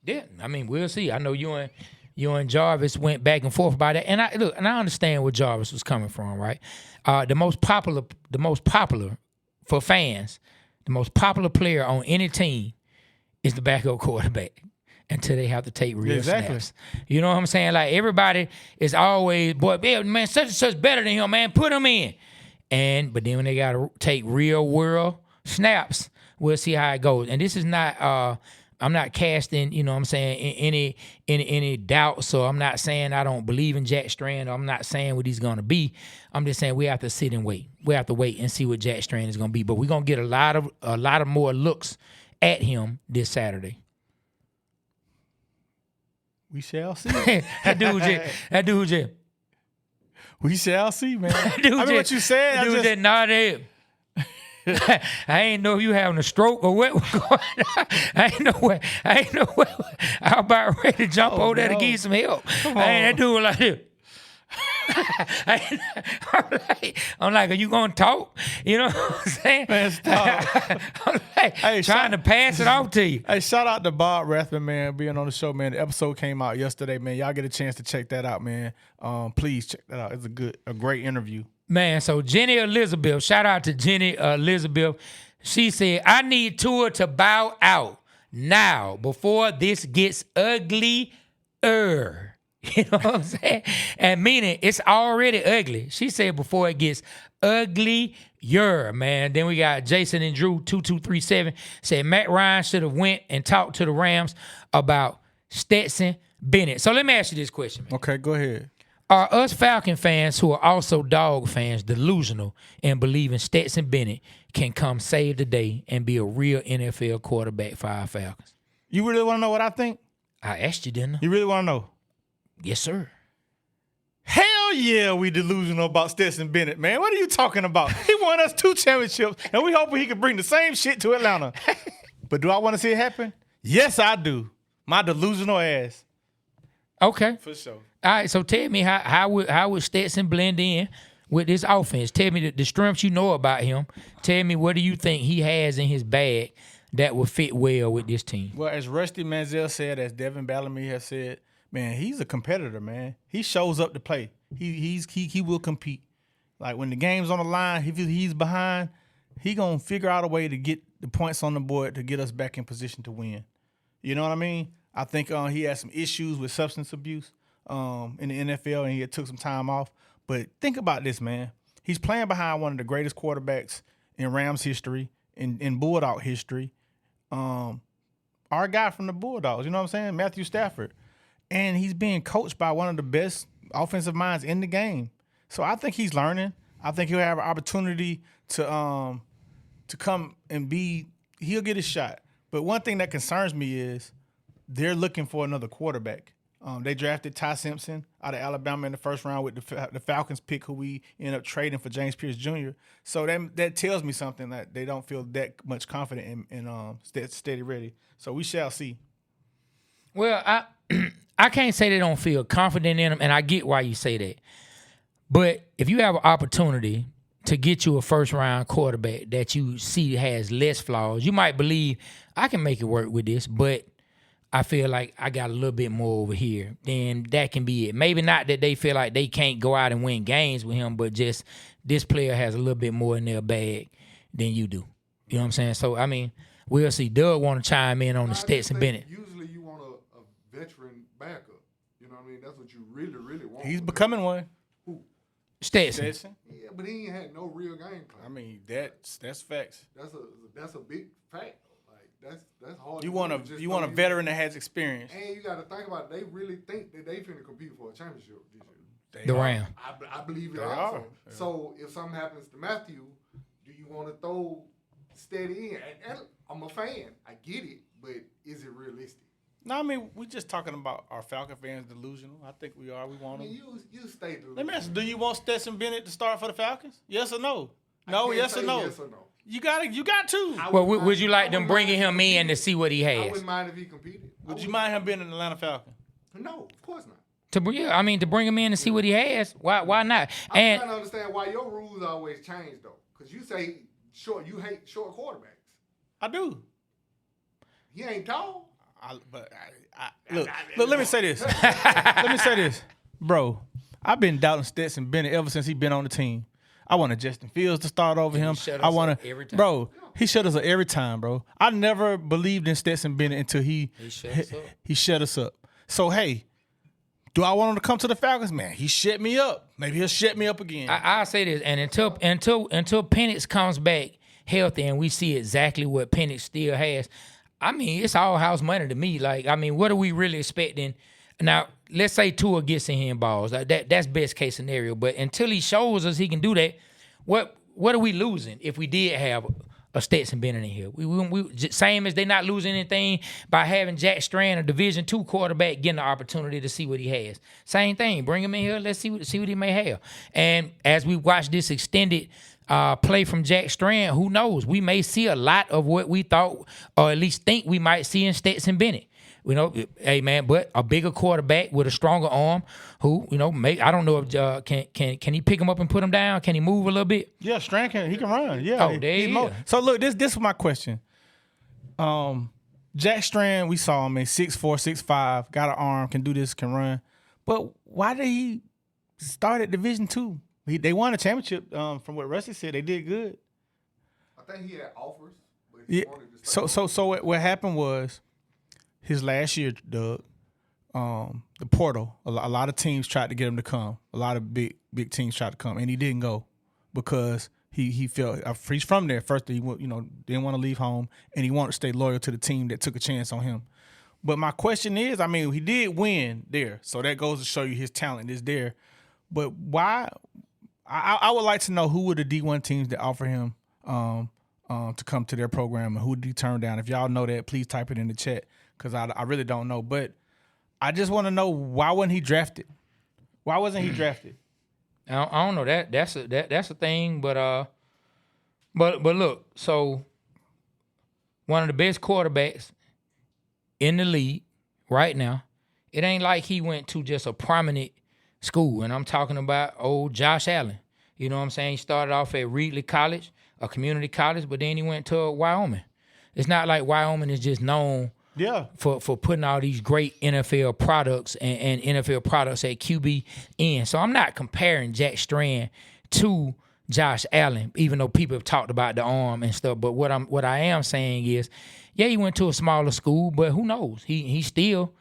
Yeah, I mean, we'll see. I know you and Jarvis went back and forth about that, and I understand where Jarvis was coming from, right? The most popular for fans, the most popular player on any team is the backup quarterback until they have to take real snaps. You know what I'm saying? Like everybody is always, boy, man, such and such better than him, man. Put him in, but then when they got to take real world snaps, we'll see how it goes. And this is not. I'm not casting, you know what I'm saying, any doubt. So I'm not saying I don't believe in Jack Strand. Or I'm not saying what he's going to be. I'm just saying we have to sit and wait. We have to wait and see what Jack Strand is going to be. But we're going to get a lot of more looks at him this Saturday. We shall see. That dude just. We shall see, man. I mean, what you said. That dude just nodded. I ain't know if you having a stroke or what was going on. I ain't know what. I was about ready to jump over there to give you some help. That dude was like this. I'm like, are you gonna talk? You know what I'm saying? Man, stop. I'm like, trying to pass it off to you. Hey, shout out to Bob Rathman, man, being on the show, man. The episode came out yesterday, man. Y'all get a chance to check that out, man. Please check that out. It's a great interview. Man, so Jenny Elizabeth, shout out to Jenny Elizabeth. She said, I need Tua to bow out now before this gets uglier. You know what I'm saying? And meaning it's already ugly. She said before it gets uglier, man. Then we got Jason and Drew 2237 said Matt Ryan should have went and talked to the Rams about Stetson Bennett. So let me ask you this question, man. Okay, go ahead. Are us Falcon fans who are also dog fans delusional and believing Stetson Bennett can come save the day and be a real NFL quarterback for our Falcons? You really want to know what I think? I asked you, didn't I? You really want to know? Yes, sir. Hell yeah, we delusional about Stetson Bennett, man. What are you talking about? He won us 2 championships, and we hoping he can bring the same shit to Atlanta. But do I want to see it happen? Yes, I do. My delusional ass. Okay. For sure. All right, so tell me how would Stetson blend in with this offense? Tell me the strengths you know about him. Tell me what do you think he has in his bag that will fit well with this team? Well, as Rusty Manziel said, as Devin Bellamy has said, man, he's a competitor, man. He shows up to play. He will compete. Like when the game's on the line, if he's behind, he gonna figure out a way to get the points on the board to get us back in position to win. You know what I mean? I think he had some issues with substance abuse in the NFL, and he took some time off. But think about this, man. He's playing behind one of the greatest quarterbacks in Rams history, in Bulldog history. Our guy from the Bulldogs, you know what I'm saying? Matthew Stafford. And he's being coached by one of the best offensive minds in the game. So I think he's learning. I think he'll have an opportunity to come and he'll get his shot. But one thing that concerns me is they're looking for another quarterback. They drafted Ty Simpson out of Alabama in the first round with the Falcons pick, who we ended up trading for James Pierce Jr. So that tells me something that they don't feel that much confident in steady ready. So we shall see. Well, I can't say they don't feel confident in him, and I get why you say that. But if you have an opportunity to get you a first-round quarterback that you see has less flaws, you might believe, I can make it work with this, but I feel like I got a little bit more over here. Then that can be it. Maybe not that they feel like they can't go out and win games with him, but just this player has a little bit more in their bag than you do. You know what I'm saying? So, I mean, we'll see. Doug want to chime in on the Stetson Bennett. Usually you want a veteran backup. You know what I mean? That's what you really, really want. He's becoming one. Who? Stetson. Yeah, but he ain't had no real game plan. I mean, that's facts. That's a big fact. Like that's hard. You want a veteran that has experience. And you got to think about it. They really think that they finna compete for a championship this year. The Rams. I believe it They also. are. Yeah. So if something happens to Matthew, do you want to throw steady in? And I'm a fan. I get it, but is it realistic? No, I mean, we just talking about our Falcon fans delusional. I think we are. We want I them. mean, you stay delusional. Let me ask you, do you want Stetson Bennett to start for the Falcons? Yes or no? No, yes or no? Yes or no. You got to. Well, would you like them bringing him in to see what he I has? wouldn't mind if he competed. Would you mind him being an Atlanta Falcon? No, of course not. To bring him in to see what he has. Why not? I'm trying to understand why your rules always change though, because you say you hate short quarterbacks. I do. He ain't tall. Look, let me say this. Let me say this. Bro, I've been doubting Stetson Bennett ever since he been on the team. I wanted Justin Fields to start over him. shut us up every time. Bro, he shut us up every time, bro. I never believed in Stetson Bennett until he shut us up. So, hey, do I want him to come to the Falcons? Man, he shut me up. Maybe he'll shut me up again. I'll say this, and until Penix comes back healthy and we see exactly what Penix still has, I mean, it's all house money to me. Like, I mean, what are we really expecting? Now, let's say Tua gets in here and balls. That's best case scenario. But until he shows us he can do that, what are we losing if we did have a Stetson Bennett in here? We same as they not losing anything by having Jack Strand, a Division II quarterback, getting the opportunity to see what he has. Same thing. Bring him in here. Let's see what he may have. And as we watch this extended play from Jack Strand, who knows? We may see a lot of what we thought, or at least think we might see in Stetson Bennett. You know, hey man, but a bigger quarterback with a stronger arm, who I don't know if can he pick him up and put him down? Can he move a little bit? Yeah, Strand he can run. Yeah. Oh, there you go. So look, this is my question. Jack Strand, we saw him in 6'4", 6'5", got an arm, can do this, can run. But why did he start at Division II? They won a championship. From what Rusty said, they did good. I think he had offers, but he wanted to stay. So what happened was his last year, Doug, the portal. A lot of teams tried to get him to come. A lot of big teams tried to come, and he didn't go because he felt he's from there. First, he didn't want to leave home, and he wanted to stay loyal to the team that took a chance on him. But my question is, I mean, he did win there, so that goes to show you his talent is there. But why? I would like to know who were the D1 teams that offer him to come to their program, and who did he turn down? If y'all know that, please type it in the chat, because I really don't know. But I just want to know, why wasn't he drafted? Why wasn't he drafted? I don't know. That's a thing, but look, so one of the best quarterbacks in the league right now, it ain't like he went to just a prominent school, and I'm talking about old Josh Allen. You know what I'm saying? He started off at Reedley College, a community college, but then he went to Wyoming. It's not like Wyoming is just known for putting all these great NFL products and NFL products at QB in. So I'm not comparing Jack Strand to Josh Allen, even though people have talked about the arm and stuff. But what I am saying is, yeah, he went to a smaller school, but who knows? He still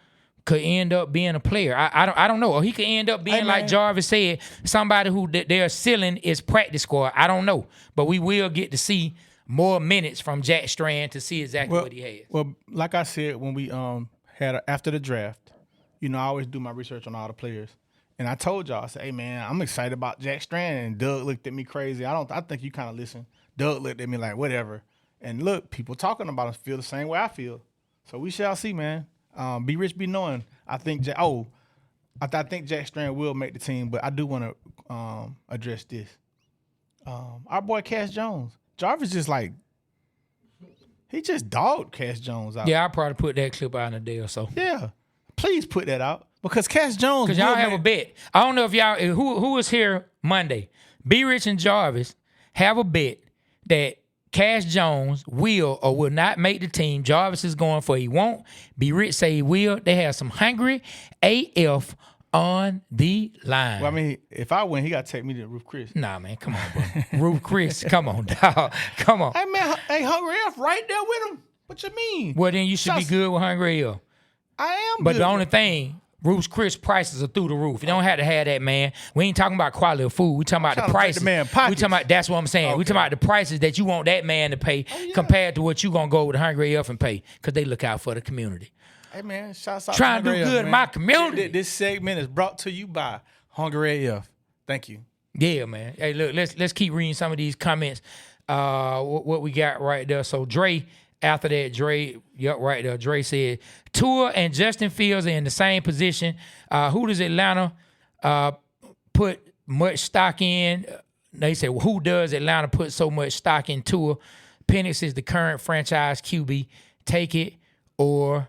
could end up being a player. I don't know. Or he could end up being, like Jarvis said, somebody who their ceiling is practice squad. I don't know. But we will get to see more minutes from Jack Strand to see exactly what he has. Well, like I said, when we after the draft, I always do my research on all the players. And I told y'all, I said, hey man, I'm excited about Jack Strand. And Doug looked at me crazy. I think you kind of listen. Doug looked at me like, whatever. And look, people talking about us feel the same way I feel. So we shall see, man. Be rich, be knowing. I think Jack Strand will make the team, but I do want to address this. Our boy Cash Jones, Jarvis he just dogged Cash Jones out. Yeah, I'll probably put that clip out in a day or so. Yeah, please put that out, because Cash Jones. Because y'all have a bet. I don't know if y'all who was here Monday. Be Rich and Jarvis have a bet that Cash Jones will or will not make the team. Jarvis is going for he won't. Be Rich say he will. They have some hungry AF on the line. Well, I mean, if I win, he got to take me to Roof Chris. Nah, man, come on, bro. Roof Chris, come on, dog. Come on. Hey, man, Hungry AF right there with him. What you mean? Well, then you should be good with Hungry AF. I am But good. the only thing, Ruth's Chris prices are through the roof. You don't have to have that, man. We ain't talking about quality of food. We talking about the prices. We talking about, that's what I'm saying. Okay. We talking about the prices that you want that man to pay compared to what you gonna go with Hungry AF and pay, because they look out for the community. Hey man, shouts out trying to do good in my community. This segment is brought to you by Hungry AF. Thank you. Yeah, man. Hey, look, let's keep reading some of these comments. What we got right there. So Dre. After that, Dre, right there, Dre said, Tua and Justin Fields are in the same position. Who does Atlanta put much stock in? They said, well, who does Atlanta put so much stock in Tua? Penix is the current franchise QB. Take it or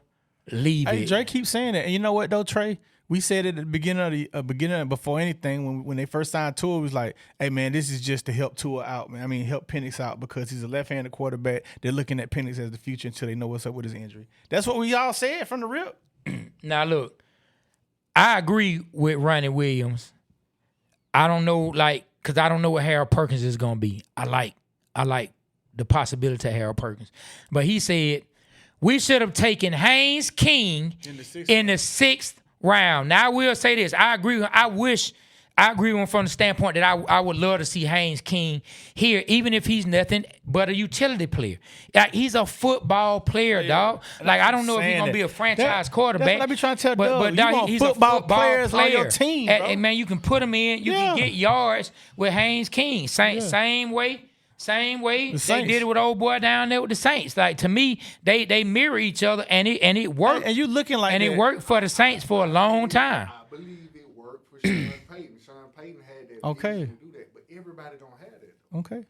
leave it. Hey, Dre keeps saying that. And you know what, though, Trey? We said it at the beginning before anything, when they first signed Tua, it was like, hey, man, this is just to help Tua out, man. I mean, help Penix out because he's a left-handed quarterback. They're looking at Penix as the future until they know what's up with his injury. That's what we all said from the rip. Now, look, I agree with Ronnie Williams. I don't know, because I don't know what Harold Perkins is going to be. I like the possibility of Harold Perkins. But he said, we should have taken Haynes King in the sixth round. Now I will say this. I agree with him from the standpoint that I would love to see Haynes King here, even if he's nothing but a utility player. He's a football player, dog. Like, I don't know if he's gonna be a franchise quarterback. That's what I be trying to tell but dog, he's football a football players player on your team, bro. And man, you can put him in. You can get yards with Haynes King. Same way. They did it with old boy down there with the Saints. Like, to me, they mirror each other, and it worked. And you looking like and that. it worked for the Saints for a long time. I believe it worked for Sean Payton. Sean Payton had that vision to do that, but everybody don't have that. Okay.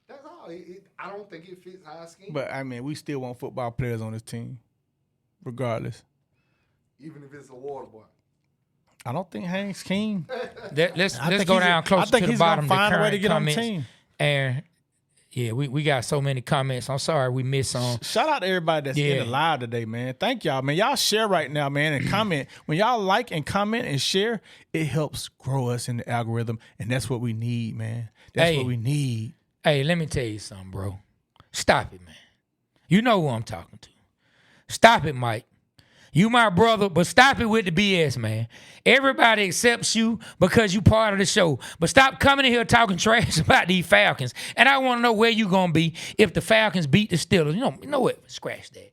That's all. I don't think it fits our scheme. But I mean, we still want football players on this team, regardless. Even if it's a water boy. I don't think Haynes King. Let's go down closer to the bottom. Find a way to get on the team. And yeah, we got so many comments. I'm sorry we missed some. Shout out to everybody that's in the live today, man. Thank y'all, man. Y'all share right now, man, and comment. When y'all like and comment and share, it helps grow us in the algorithm, and that's what we need, man. That's what we need. Hey, let me tell you something, bro. Stop it, man. You know who I'm talking to. Stop it, Mike. You my brother, but stop it with the BS, man. Everybody accepts you because you part of the show. But stop coming in here talking trash about these Falcons. And I want to know where you going to be if the Falcons beat the Steelers. You know what? Scratch that.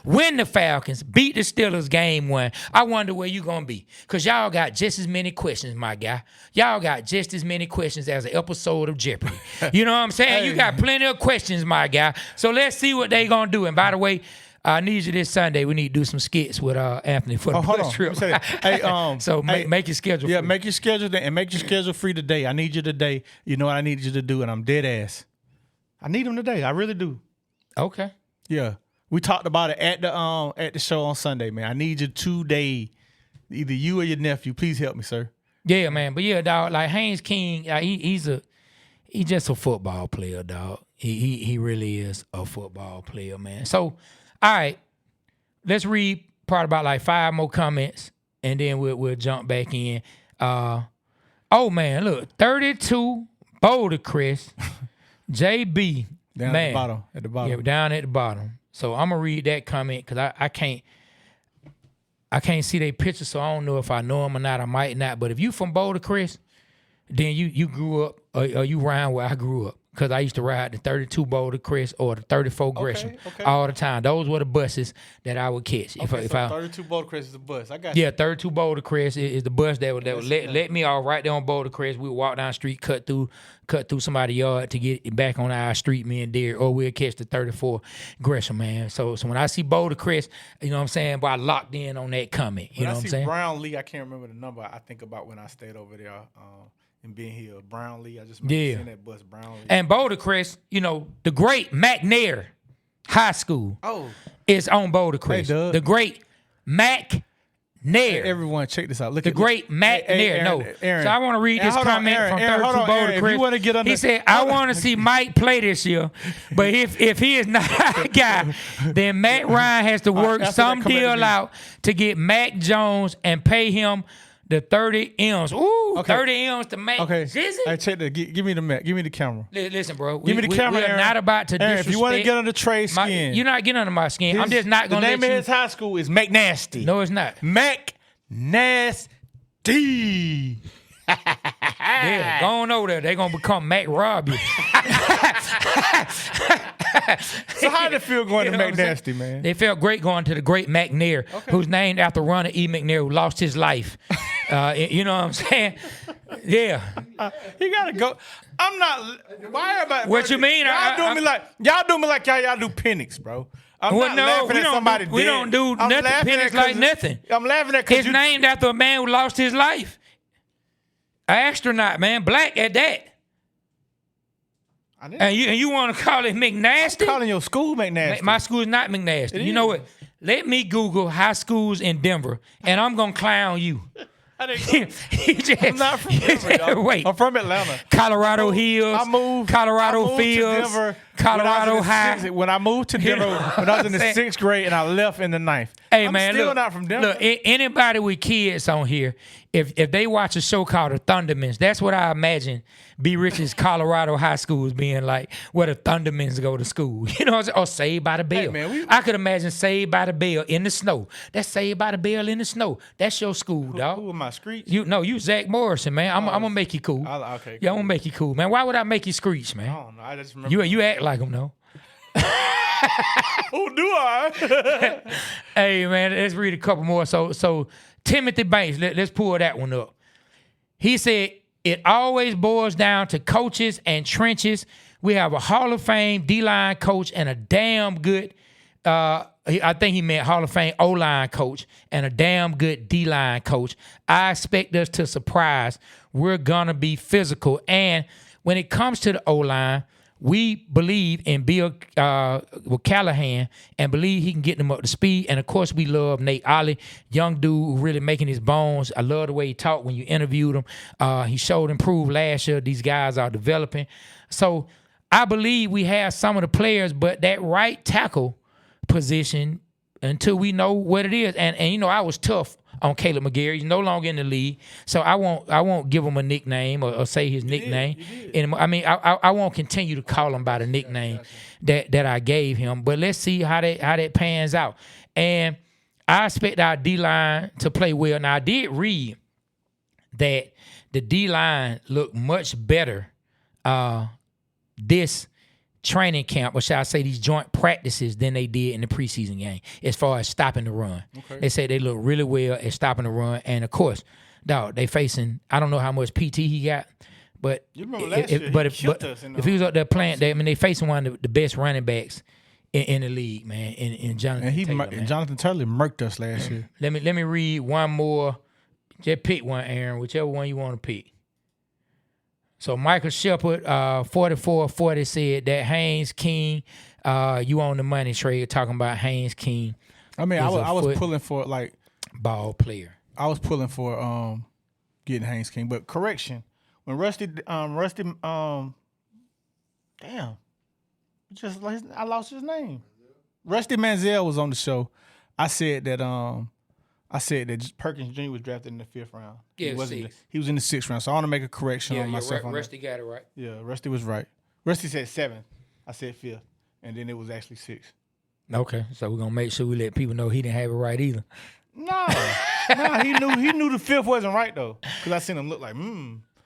When the Falcons beat the Steelers game 1, I wonder where you going to be. Because y'all got just as many questions, my guy. Y'all got just as many questions as an episode of Jeopardy. You know what I'm saying? You got plenty of questions, my guy. So let's see what they going to do. And by the way, I need you this Sunday. We need to do some skits with Anthony for the bus trip. So make your schedule free. Yeah, make your schedule and make your schedule free today. I need you today. You know what I need you to do, and I'm dead ass. I need him today. I really do. Okay. Yeah. We talked about it at the show on Sunday, man. I need you today. Either you or your nephew. Please help me, sir. Yeah, man. But yeah, dog, like Haynes King, he's just a football player, dog. He really is a football player, man. So, all right, let's read probably about like 5 more comments, and then we'll jump back in. Oh man, look, 32 Boulder Chris, JB, down man, at the bottom, yeah, down at the bottom. So I'm gonna read that comment because I can't see their picture, so I don't know if I know them or not. I might not, but if you from Boulder Chris, then you grew up or you around where I grew up. Because I used to ride the 32 Boulder Crest or the 34 Gresham all the time. Those were the buses that I would catch. So 32 Boulder Crest is the bus. I got you. Yeah, 32 Boulder Crest is the bus that would let me off right there on Boulder Crest. We would walk down the street, cut through somebody's yard to get back on our street, me and Derek, or we'll catch the 34 Gresham, man. So when I see Boulder Crest, you know what I'm saying, but I locked in on that comment. You know what I'm saying? Brownlee, I can't remember the number. I think about when I stayed over there. And being here, Brownlee, I just remember seeing that bus, Brownlee. And Boulder Crest, you know, the great McNair High School is on Boulder Crest. Hey, the great McNair. Hey, everyone, check this out. Look the at great McNair. Aaron, so I want to read this comment from 32 Boulder Crest. You want to get under, he said, I want to see Mike play this year, but if he is not a guy, then Matt Ryan has to work some deal out to get Mac Jones and pay him the 30 M's. Ooh, 30 M's to make Zizzy. Hey, check that. Give me the Mac. Give me the camera. Listen, bro. Give me the camera, We're not about to disrespect. If you want to get under Trey's skin. You're not getting under my skin. I'm just not going to let you. The name of his high school is McNasty. No, it's not. McNasty. nasty. Yeah, go on over there. They're going to become Mac Robbie. So how did it feel going to McNasty, man? They felt great going to the great McNair, who's named after runner E. McNair, who lost his life. You know what I'm saying? Yeah. He got to go. I'm not. Why everybody? What you mean? Y'all doing me like y'all do Penix, bro. I'm not laughing at somebody we don't do I'm nothing Penix like nothing. I'm laughing at because it's named after a man who lost his life. An astronaut, man, black at that. And you want to call it McNasty? I'm calling your school McNasty. My school is not McNasty. You know what? Let me Google high schools in Denver, and I'm gonna clown you. I'm not from Denver. Wait, I'm from Atlanta. Colorado Hills. I moved Colorado Fields. to Denver Colorado High. When I moved to Denver when I was in the 6th grade and I left in the 9th. Hey, I'm man, still look, not from Denver. Look, anybody with kids on here, if they watch a show called The Thundermans, that's what I imagine B. Rich's Colorado high schools being like, where the Thundermans go to school. You know what I'm saying? Or Saved by the Bell. Hey, man, I could imagine Saved by the Bell in the snow. That's Saved by the Bell in the snow. That's your school, dog. Who am I, Screech? You Zach Morrison, man. I'm going to make you cool. Okay. Yeah, I'm going to make you cool, man. Why would I make you Screech, man? I don't know. I just remember. You act like him, though. Who do I? Hey, man, let's read a couple more. So Timothy Banks, let's pull that one up. He said, it always boils down to coaches and trenches. We have a Hall of Fame D-line coach and a damn good, I think he meant Hall of Fame O-line coach and a damn good D-line coach. I expect us to surprise. We're going to be physical. And when it comes to the O-line, we believe in Bill Callahan and believe he can get them up to speed. And, of course, we love Nate Ollie, young dude who really making his bones. I love the way he talked when you interviewed him. He showed improved last year. These guys are developing. So I believe we have some of the players, but that right tackle position, until we know what it is. And you know, I was tough on Caleb McGarry. He's no longer in the league, so I won't give him a nickname or say his nickname. And I mean, I won't continue to call him by the nickname that I gave him. But let's see how that pans out. And I expect our D-line to play well. Now, I did read that the D-line looked much better this training camp, or shall I say these joint practices, than they did in the preseason game as far as stopping the run. Okay. They say they look really well at stopping the run. And, of course, dog, they facing, I don't know how much PT he got, but you remember last year, if he was up there playing, they facing one of the best running backs in the league, man, in Jonathan Taylor. And Jonathan Taylor murked us last year. Let me read one more. Just pick one, Aaron, whichever one you want to pick. So Michael Shepard, 4440, said that Haynes King, you on the money trade, talking about Haynes King. I mean, I was pulling for like ball player. I was pulling for getting Haynes King, but correction, when Rusty, damn, I lost his name. Rusty Manziel was on the show. I said that Perkins Jr. was drafted in the 5th round. Yeah, he was in the 6th round. So I want to make a correction on myself. Rusty got it right. Yeah, Rusty was right. Rusty said 7th. I said 5th, and then it was actually 6th. Okay, so we're gonna make sure we let people know he didn't have it right either. No, he knew the 5th wasn't right though, because I seen him look like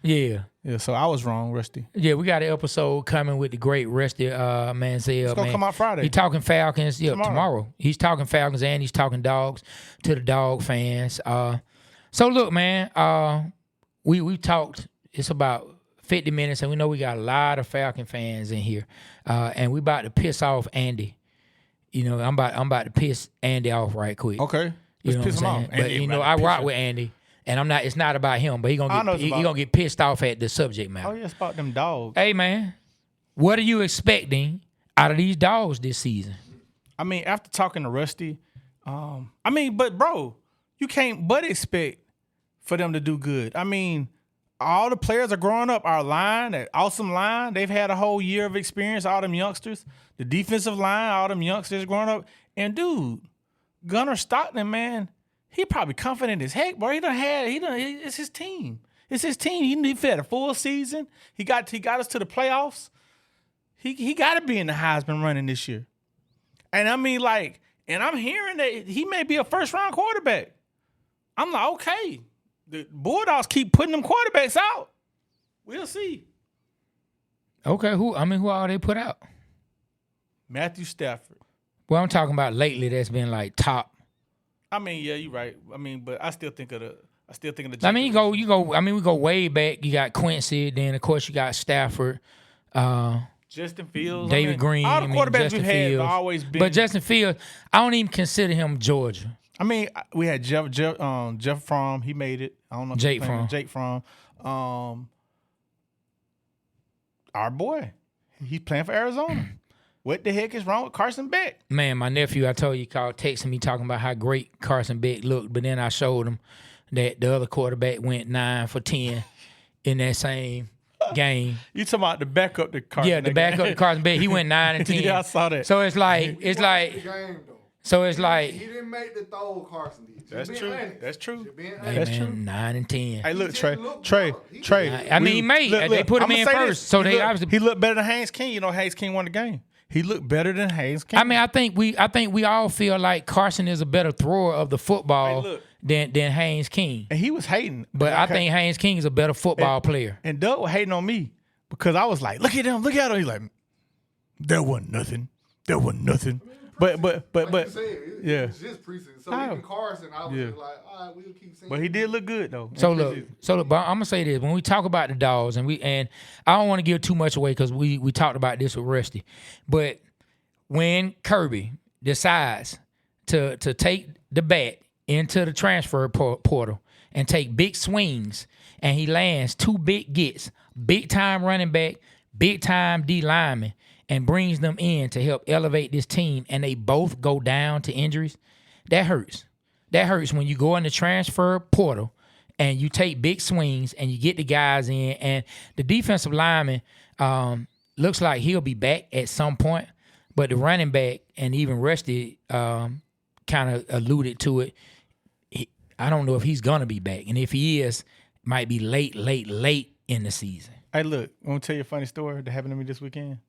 Yeah. So I was wrong, Rusty. Yeah, we got an episode coming with the great Rusty Manziel. It's going to come out Friday. He's talking Falcons. Yeah, tomorrow. He's talking Falcons and he's talking dogs to the dog fans. So, look, man, we talked. It's about 50 minutes, and we know we got a lot of Falcon fans in here. And we about to piss off Andy. You know, I'm about to piss Andy off right quick. Okay. Let's piss him off. But, you know, I rock with Andy. And I'm not. It's not about him, but he gonna get pissed off at the subject matter. Oh yeah, it's about them dogs. Hey man, what are you expecting out of these dogs this season? I mean, after talking to Rusty, but bro, you can't but expect for them to do good. I mean, all the players are growing up. Our line, that awesome line, they've had a whole year of experience. All them youngsters, the defensive line, all them youngsters growing up. And dude, Gunnar Stockton, man. He probably confident as heck, bro. It's his team. It's his team. He had a full season. He got us to the playoffs. He got to be in the Heisman running this year. And I mean, and I'm hearing that he may be a first-round quarterback. I'm like, okay, the Bulldogs keep putting them quarterbacks out. We'll see. Okay, who all they put out? Matthew Stafford. Well, I'm talking about lately that's been like top. I mean, yeah, you're right. I mean, but I still think of the. I mean, you go. I mean, we go way back. You got Quincy, then of course you got Stafford, Justin Fields, David Green. All the quarterbacks Justin we've had Fields. have always been. But Justin Fields, I don't even consider him Georgia. I mean, we had Jeff Fromm. He made it. I don't know. Jake Fromm. Our boy, he's playing for Arizona. What the heck is wrong with Carson Beck? Man, my nephew, I told you, called texting me talking about how great Carson Beck looked, but then I showed him that the other quarterback went 9 for 10 in that same game. You talking about the backup to Carson? Yeah, the backup to Carson Beck. He went 9 and 10. Yeah, I saw that. So it's like, The game, though. so it's like. He didn't make the throw Carson did. That's true. That's true. Hey, That's man, true. 9 and 10. Hey, look, Trey. I mean, he made. They put him in first, so they obviously. He looked better than Haynes King. You know, Haynes King won the game. He looked better than Haynes King. I mean, I think we all feel like Carson is a better thrower of the football than Haynes King. And he was hating. But I think Haynes King is a better football player. And Doug was hating on me because I was like, look at him. He's like, there wasn't nothing. But Like you said, yeah. it's just preseason. So even Carson, I was just like, all right, we'll keep seeing. But he did look good though. So look, but I'm gonna say this: when we talk about the Dogs, and I don't want to give too much away because we talked about this with Rusty, but when Kirby decides to take the bat into the transfer portal and take big swings, and he lands 2 big gets, big time running back, big time D lineman, and brings them in to help elevate this team, and they both go down to injuries, that hurts. That hurts when you go in the transfer portal and you take big swings and you get the guys in, and the defensive lineman looks like he'll be back at some point, but the running back, and even Rusty kind of alluded to it, I don't know if he's going to be back, and if he is, might be late in the season. Hey, look, I want to tell you a funny story that happened to me this weekend.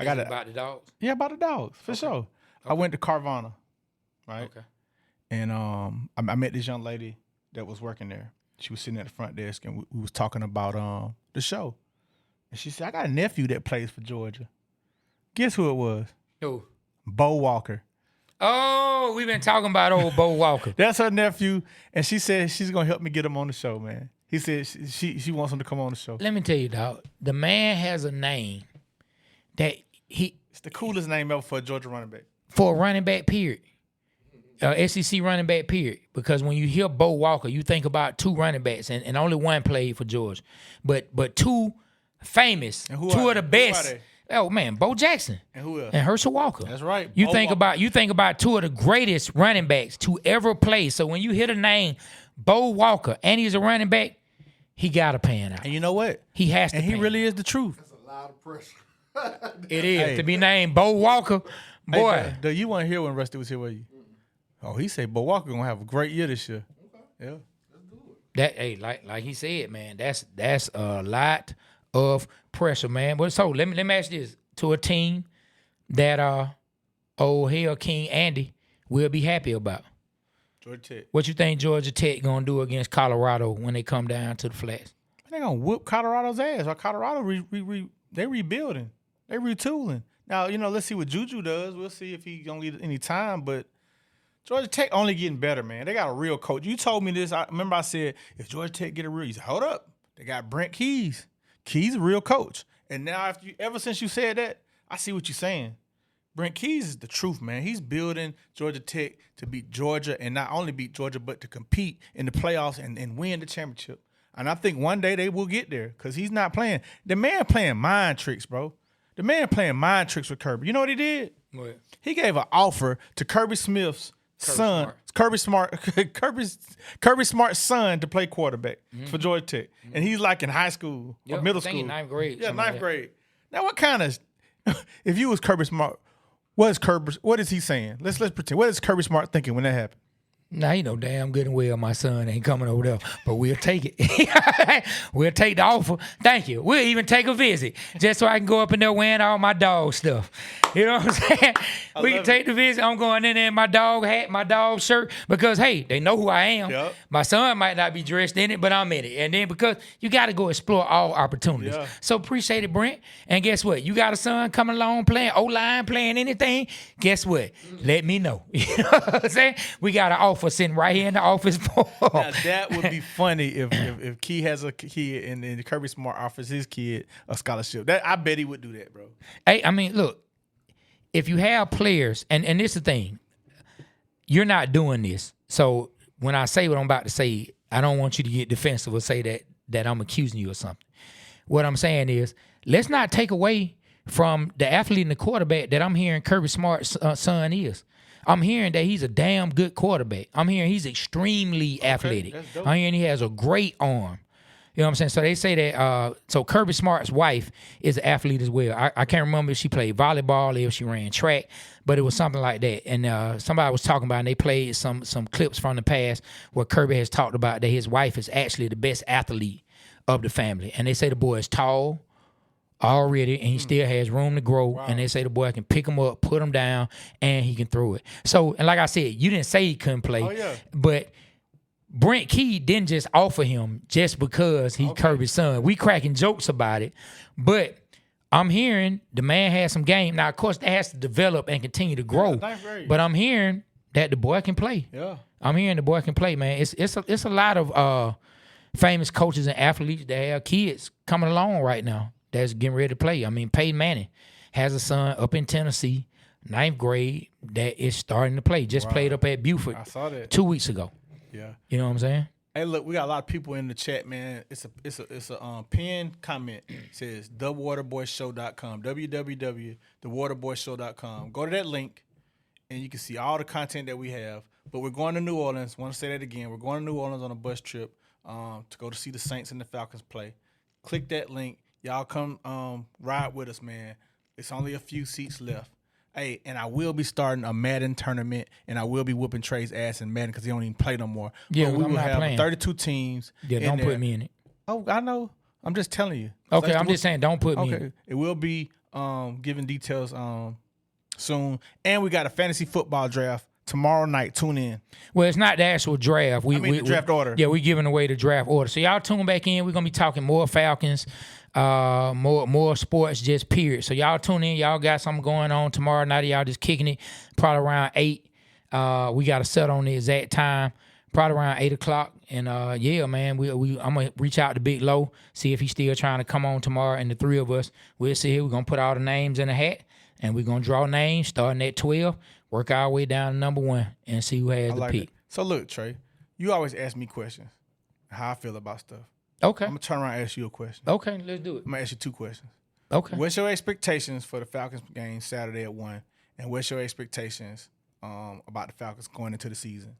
I got it about the Dogs. Yeah, about the Dogs for sure. Okay. I went to Carvana, right? Okay. And I met this young lady that was working there. She was sitting at the front desk, and we was talking about the show. And she said, "I got a nephew that plays for Georgia." Guess who it was? Who? Bo Walker. Oh, we've been talking about old Bo Walker. That's her nephew, and she said she's gonna help me get him on the show, man. He said she wants him to come on the show. Let me tell you, dog. The man has a name that it's the coolest name ever for a Georgia running back. For a running back, period. SEC running back, period. Because when you hear Bo Walker, you think about 2 running backs, and only one played for Georgia. But 2 famous, 2 of the best. Oh man, Bo Jackson and who else? And Herschel Walker. That's right. You think about 2 of the greatest running backs to ever play. So when you hear the name Bo Walker and he's a running back, he gotta pan out. And you know what? He has to. And he really is the truth. That's a lot of pressure. It is to be named Bo Walker, boy. Hey, you weren't here when Rusty was here, were you? Oh, he said Bo Walker gonna have a great year this year. Okay. Yeah. Let's do it. That like he said, man, that's a lot of pressure, man. But so let me ask you this: to a team that old Hell King Andy will be happy about. Georgia Tech. What you think Georgia Tech gonna do against Colorado when they come down to the flats? They're gonna whoop Colorado's ass. Or Colorado they rebuilding. They retooling. Now, let's see what Juju does. We'll see if he gonna get any time, but Georgia Tech only getting better, man. They got a real coach. You told me this. I remember I said, if Georgia Tech get a real, you said, hold up. They got Brent Keys. Keys a real coach. And now ever since you said that, I see what you're saying. Brent Keys is the truth, man. He's building Georgia Tech to beat Georgia, and not only beat Georgia, but to compete in the playoffs and win the championship. And I think one day they will get there because he's not playing. The man playing mind tricks, bro. The man playing mind tricks with Kirby. You know what he did? What? He gave an offer to Kirby Smith's son, Kirby Smart's son, to play quarterback for Georgia Tech. And he's like in high school or middle school. In 9th grade. Yeah, 9th grade. Now, what kind of if you was Kirby Smart, what is he saying? Let's pretend. What is Kirby Smart thinking when that happened? Now, you know damn good and well my son ain't coming over there, but we'll take it. We'll take the offer. Thank you. We'll even take a visit just so I can go up in there wearing all my dog stuff. You know what I'm saying? We can take the visit. I'm going in there in my dog hat, my dog shirt, because, hey, they know who I am. Yep. My son might not be dressed in it, but I'm in it. And then because you got to go explore all opportunities. Yeah. So appreciate it, Brent. And guess what? You got a son coming along playing O-line, playing anything. Guess what? Let me know. You know what I'm saying? We got an offer sitting right here in the office for Now, that would be funny if Key has a kid and Kirby Smart offers his kid a scholarship. That I bet he would do that, bro. Hey, I mean, look, if you have players, and this is the thing, you're not doing this. So when I say what I'm about to say, I don't want you to get defensive or say that I'm accusing you of something. What I'm saying is, let's not take away from the athlete and the quarterback that I'm hearing Kirby Smart's son is. I'm hearing that he's a damn good quarterback. I'm hearing he's extremely athletic. that's dope. I'm hearing he has a great arm. You know what I'm saying? So they say that, so Kirby Smart's wife is an athlete as well. I can't remember if she played volleyball or if she ran track, but it was something like that. And somebody was talking about it, and they played some clips from the past where Kirby has talked about that his wife is actually the best athlete of the family. And they say the boy is tall already, and he still has room to grow. Wow. And they say the boy can pick him up, put him down, and he can throw it. So, and like I said, you didn't say he couldn't play, but Brent Key didn't just offer him just because he Kirby's son. We cracking jokes about it, but I'm hearing the man has some game. Now, of course, that has to develop and continue to grow. But I'm hearing that the boy can play. Yeah, I'm hearing the boy can play, man. It's a lot of famous coaches and athletes that have kids coming along right now that's getting ready to play. I mean, Peyton Manning has a son up in Tennessee, 9th grade, that is starting to play. Just played up at Buford I saw that 2 weeks ago. Yeah, you know what I'm saying? Hey, look, we got a lot of people in the chat, man. It's a pinned comment. It says thewaterboyshow.com, www.thewaterboyshow.com. Go to that link, and you can see all the content that we have. But we're going to New Orleans. Want to say that again? We're going to New Orleans on a bus trip to go to see the Saints and the Falcons play. Click that link. Y'all come ride with us, man. It's only a few seats left. Hey, and I will be starting a Madden tournament, and I will be whooping Trey's ass in Madden because he don't even play no more. Yeah, but we I'm will not have playing. 32 teams. Yeah, don't put me in it. Oh, I know. I'm just telling you. Okay, I'm just saying, don't put me in it. It will be giving details soon. And we got a fantasy football draft tomorrow night. Tune in. Well, it's not the actual draft. The draft order. Yeah, we're giving away the draft order. So y'all tune back in. We're going to be talking more Falcons, more sports, just period. So y'all tune in. Y'all got something going on tomorrow night. Y'all just kicking it probably around 8. We got to set on the exact time, probably around 8 o'clock. And, yeah, man, I'm going to reach out to Big Low, see if he's still trying to come on tomorrow. And the three of us, we'll see here. We're going to put all the names in a hat, and we're going to draw names starting at 12, work our way down to number 1, and see who has the pick. It. So, look, Trey, you always ask me questions, how I feel about stuff. Okay. I'm going to turn around and ask you a question. Okay, let's do it. I'm going to ask you 2 questions. Okay. What's your expectations for the Falcons game Saturday at 1? And what's your expectations about the Falcons going into the season?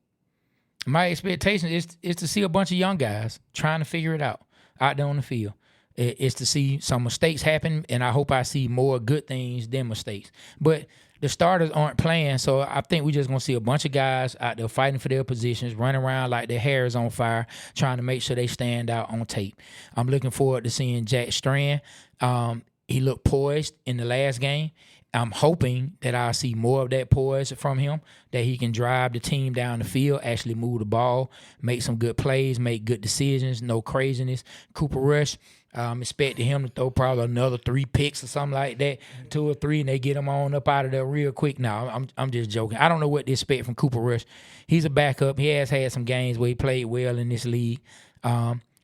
My expectation is to see a bunch of young guys trying to figure it out there on the field. It's to see some mistakes happen, and I hope I see more good things than mistakes. But the starters aren't playing, so I think we're just going to see a bunch of guys out there fighting for their positions, running around like their hair is on fire, trying to make sure they stand out on tape. I'm looking forward to seeing Jack Strand. He looked poised in the last game. I'm hoping that I'll see more of that poise from him, that he can drive the team down the field, actually move the ball, make some good plays, make good decisions, no craziness. Cooper Rush, I'm expecting him to throw probably another 3 picks or something like that, 2 or 3, and they get him on up out of there real quick. Now, I'm just joking. I don't know what to expect from Cooper Rush. He's a backup. He has had some games where he played well in this league.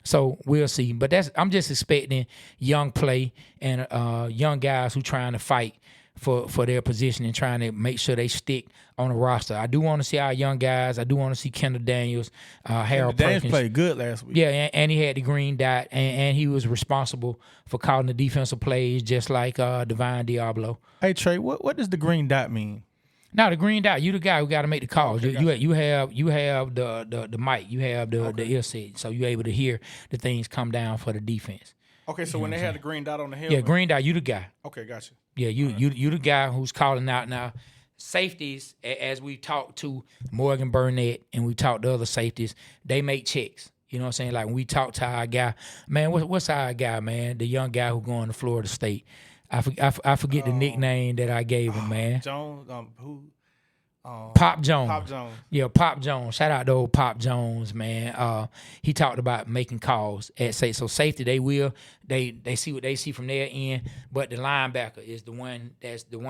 So we'll see. But I'm just expecting young play and young guys who trying to fight for their position and trying to make sure they stick on the roster. I do want to see our young guys. I do want to see Kendall Daniels, Harold Perkins. Daniels played good last week. Yeah, and he had the green dot, and he was responsible for calling the defensive plays just like Divine Diablo. Hey, Trey, what does the green dot mean? Now the green dot, you the guy who got to make the calls. Okay, you have the mic, you have the ear set, so you're able to hear the things come down for the defense. Okay, so when they had the green dot on the helmet. Yeah, green dot, you the guy. Okay, gotcha. Yeah, you the guy who's calling out now. safeties, as we talked to Morgan Burnett and we talked to other safeties, they make checks. You know what I'm saying? Like when we talk to our guy, man, what's our guy, man? The young guy who going to Florida State. I forget the nickname that I gave him, man. Jones, who? Pop Jones. Pop Jones. Yeah, Pop Jones. Shout out to old Pop Jones, man. He talked about making calls at so safety. They see what they see from their end, but the linebacker is the one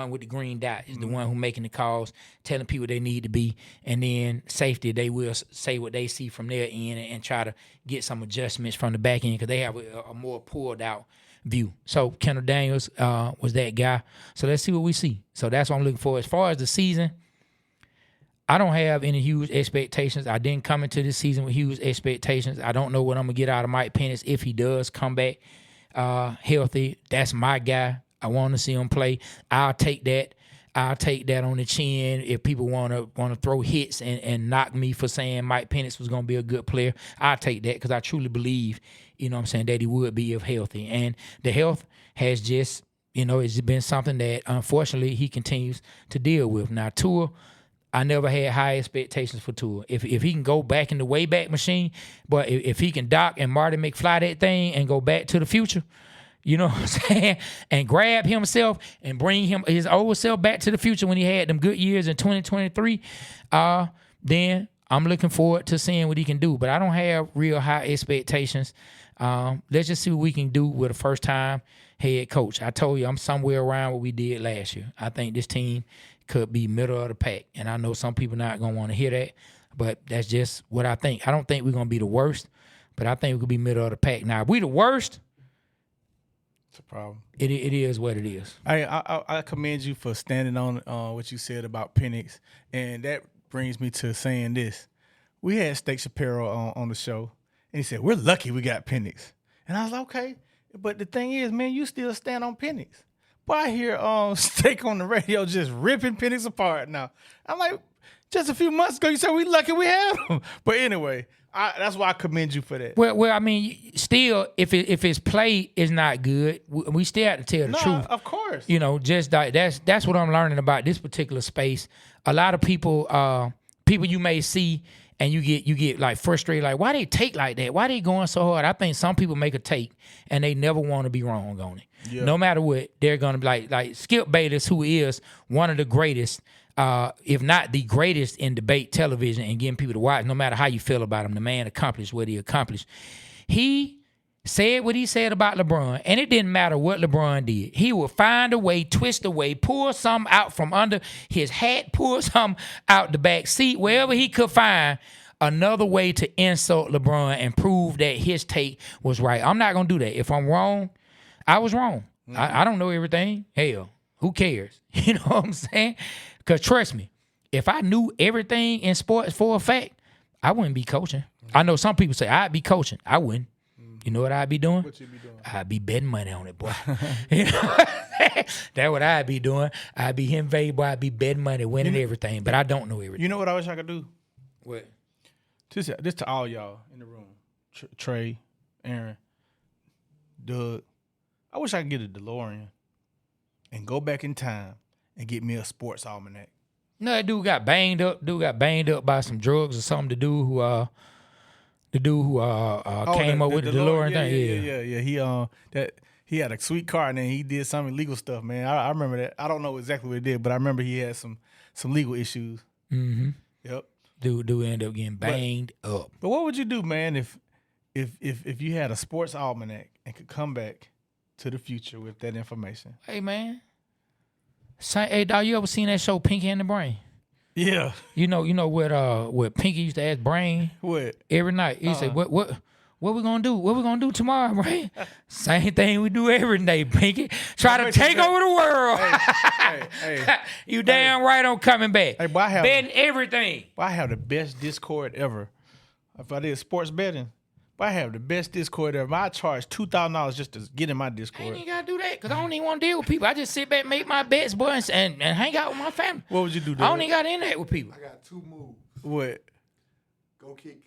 with the green dot is the one who making the calls, telling people they need to be, and then safety they will say what they see from their end and try to get some adjustments from the back end because they have a more pulled out view. So Kendall Daniels was that guy. So let's see what we see. So that's what I'm looking for. As far as the season, I don't have any huge expectations. I didn't come into this season with huge expectations. I don't know what I'm going to get out of Mike Penix if he does come back healthy. That's my guy. I want to see him play. I'll take that. I'll take that on the chin. If people want to throw hits and knock me for saying Mike Penix was going to be a good player, I'll take that because I truly believe, you know what I'm saying, that he would be if healthy. And the health has just, it's been something that, unfortunately, he continues to deal with. Now, Tua, I never had high expectations for Tua. If he can go back in the Wayback Machine, but if he can Doc and Marty McFly that thing and go back to the future, you know what I'm saying, and grab himself and bring his old self back to the future when he had them good years in 2023, then I'm looking forward to seeing what he can do. But I don't have real high expectations. Let's just see what we can do with a first-time head coach. I told you I'm somewhere around what we did last year. I think this team could be middle of the pack. And I know some people not going to want to hear that, but that's just what I think. I don't think we're going to be the worst, but I think we could be middle of the pack. Now, if we the worst, it's a problem. It is what it is. I commend you for standing on what you said about Penix, and that brings me to saying this. We had Steak Shapiro on the show, and he said, we're lucky we got Penix. And I was like, okay, but the thing is, man, you still stand on Penix. But I hear Steak on the radio just ripping Penix apart now. I'm like, just a few months ago, you said we lucky we had him. But anyway, that's why I commend you for that. Well, I mean, still, if his play is not good, we still have to tell the truth. Of course. Just that's what I'm learning about this particular space. A lot of people you may see, and you get like frustrated, like, why they take like that? Why they going so hard? I think some people make a take, and they never want to be wrong on it. Yeah. No matter what, they're going to be like Skip Bayless, who is one of the greatest, if not the greatest in debate television and getting people to watch, no matter how you feel about him. The man accomplished what he accomplished. He said what he said about LeBron, and it didn't matter what LeBron did. He would find a way, twist away, pull something out from under his hat, pull something out the back seat, wherever he could find another way to insult LeBron and prove that his take was right. I'm not going to do that. If I'm wrong, I was wrong. Mm-hmm. I don't know everything. Hell, who cares? You know what I'm saying? Because trust me, if I knew everything in sports for a fact, I wouldn't be coaching. Mm-hmm. I know some people say I'd be coaching. I wouldn't. Mm-hmm. You know what I'd be doing? What you be doing? I'd be betting money on it, boy. You know? That's what I'd be doing. I'd be him, boy. I'd be betting money, winning everything. But I don't know everything. You know what I wish I could do? What? This to all y'all in the room. Trey, Aaron, Doug. I wish I could get a DeLorean and go back in time and get me a sports almanac. No, that dude got banged up. Dude got banged up by some drugs or something. The dude who came up with the DeLorean thing. Yeah. He had a sweet car and then he did some illegal stuff, man. I remember that. I don't know exactly what he did, but I remember he had some legal issues. Mm-hmm. Yep. Dude ended up getting banged up. But what would you do, man, if you had a sports almanac and could come back to the future with that information? Hey, man. Hey, dog, you ever seen that show Pinky and the Brain? Yeah. You know what Pinky used to ask Brain? What? Every night. He said, What we gonna do? What we gonna do tomorrow, Brain? Same thing we do every day, Pinky. Try to take over the world. Hey. You damn right I'm coming back. Hey, but betting everything. I have the best Discord ever. If I did sports betting, but I have the best Discord ever. I charge $2,000 just to get in my Discord. I ain't even gotta do that because I don't even want to deal with people. I just sit back, make my bets, boy, and hang out with my family. What would you do? I don't even gotta interact with people. I got two moves. What? Go kick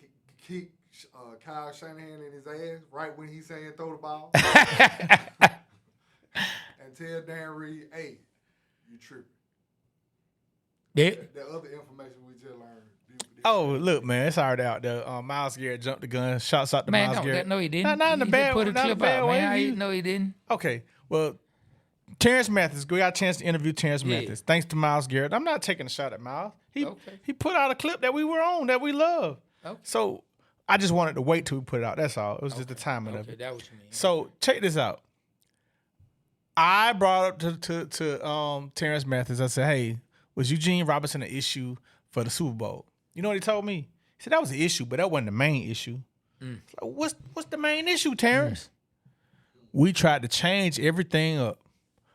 Kyle Shanahan in his ass right when he's saying throw the ball. And tell Dan Reed, hey, you tripping. Yeah. The other information we just learned. Oh, look, man, it's already out there. Miles Garrett jumped the gun. Shouts out to Man, Miles Garrett. no, he didn't. Not in the bad put way. a Not in the clip bad out, way. man. How you know he didn't? Okay, well, Terrence Mathis. We got a chance to interview Terrence Mathis. Thanks to Miles Garrett. I'm not taking a shot at Miles. He put out a clip that we were on, that we love. Okay. So I just wanted to wait till we put it out. That's all. It was just the timing of it. That what you mean. So check this out. I brought up to Terrence Mathis. I said, "Hey, was Eugene Robinson an issue for the Super Bowl?" You know what he told me? He said that was an issue, but that wasn't the main issue. Like, what's the main issue, Terrence? We tried to change everything up.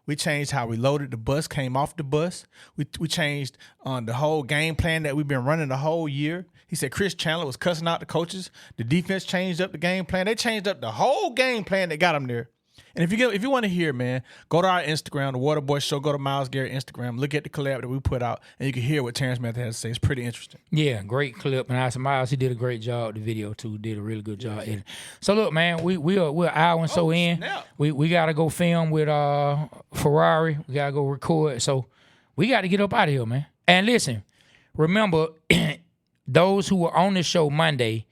We changed how we loaded the bus, came off the bus. We changed the whole game plan that we've been running the whole year. He said Chris Chandler was cussing out the coaches. The defense changed up the game plan. They changed up the whole game plan that got them there. And if you want to hear, man, go to our Instagram, the Waterboyz Show. Go to Miles Garrett Instagram. Look at the collab that we put out, and you can hear what Terrence Mathis has to say. It's pretty interesting. Yeah, great clip. And I said Miles, he did a great job. The video too did a really good job. Yeah. So look, man, we're an hour and so in. Snap. We gotta go film with Ferrari. We gotta go record. So we got to get up out of here, man. And listen, remember those who were on the show Monday.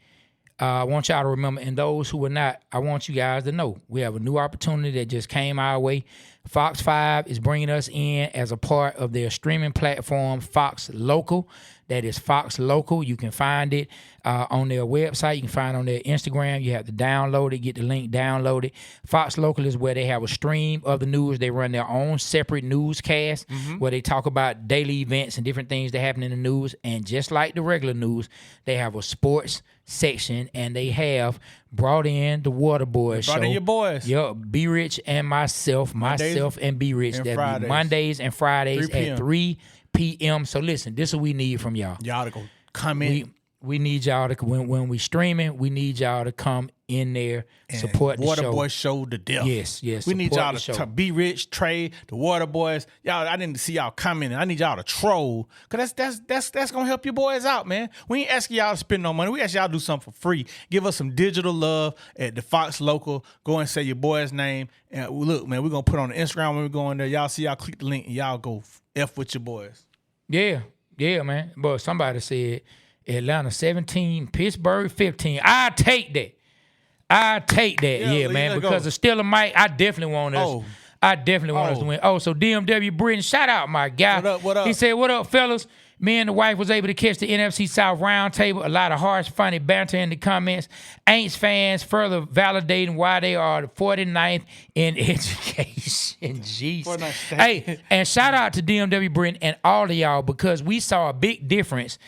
I want y'all to remember, and those who are not, I want you guys to know we have a new opportunity that just came our way. Fox 5 is bringing us in as a part of their streaming platform, Fox Local. That is Fox Local. You can find it on their website. You can find it on their Instagram. You have to download it, get the link, download it. Fox Local is where they have a stream of the news. They run their own separate newscast where they talk about daily events and different things that happen in the news. And just like the regular news, they have a sports section, and they have brought in the Waterboyz Show. Brought in your boys. Yep, B Rich and myself and B Rich. That be Mondays and Fridays at 3 p.m. So listen, this is what we need from y'all. Y'all to go come in. We need y'all to, when we streaming, we need y'all to come in there, and support the show. Waterboyz Show to death. Yes. We need y'all to be rich, Trey, the Waterboyz. Y'all, I didn't see y'all coming. I need y'all to troll. Cause that's gonna help your boys out, man. We ain't asking y'all to spend no money. We ask y'all to do something for free. Give us some digital love at the Fox Local. Go and say your boy's name. And look, man, we're gonna put on the Instagram when we go in there. Y'all see y'all click the link and y'all go F with your boys. Yeah, man. But somebody said Atlanta 17, Pittsburgh 15. I take that. Yeah, man. Because of Stella Mike, I definitely want us. I definitely want us to win. Oh, so DMW Britain, shout out my guy. What up? He said, "What up, fellas? Me and the wife was able to catch the NFC South roundtable. A lot of harsh, funny banter in the comments. Aints fans further validating why they are the 49th in education." Jeez. Hey, and shout out to DMW Britain and all of y'all, because we saw a big difference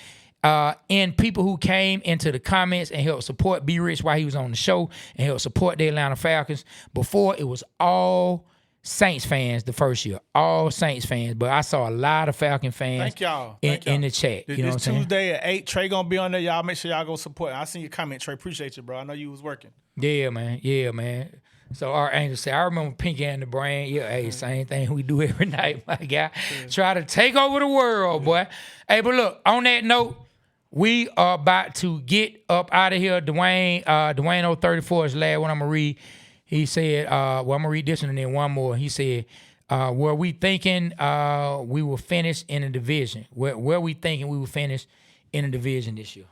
in people who came into the comments and helped support B Rich while he was on the show and helped support the Atlanta Falcons. Before, it was all Saints fans the first year, all Saints fans, but I saw a lot of Falcon fans. Thank y'all. In the chat. You know what I'm saying? Tuesday at 8, Trey gonna be on there. Y'all make sure y'all go support. I seen your comment, Trey. Appreciate you, bro. I know you was working. Yeah, man. So our angel said, I remember Pinky and the Brain. Yeah, hey, same thing we do every night, my guy. Try to take over the world, boy. Hey, but look, on that note, we are about to get up out of here. Dwayne 034 is the last one I'm gonna read. He said, I'm going to read this one and then one more. He said, were we thinking we will finish in a division? Where we thinking we will finish in a division this year?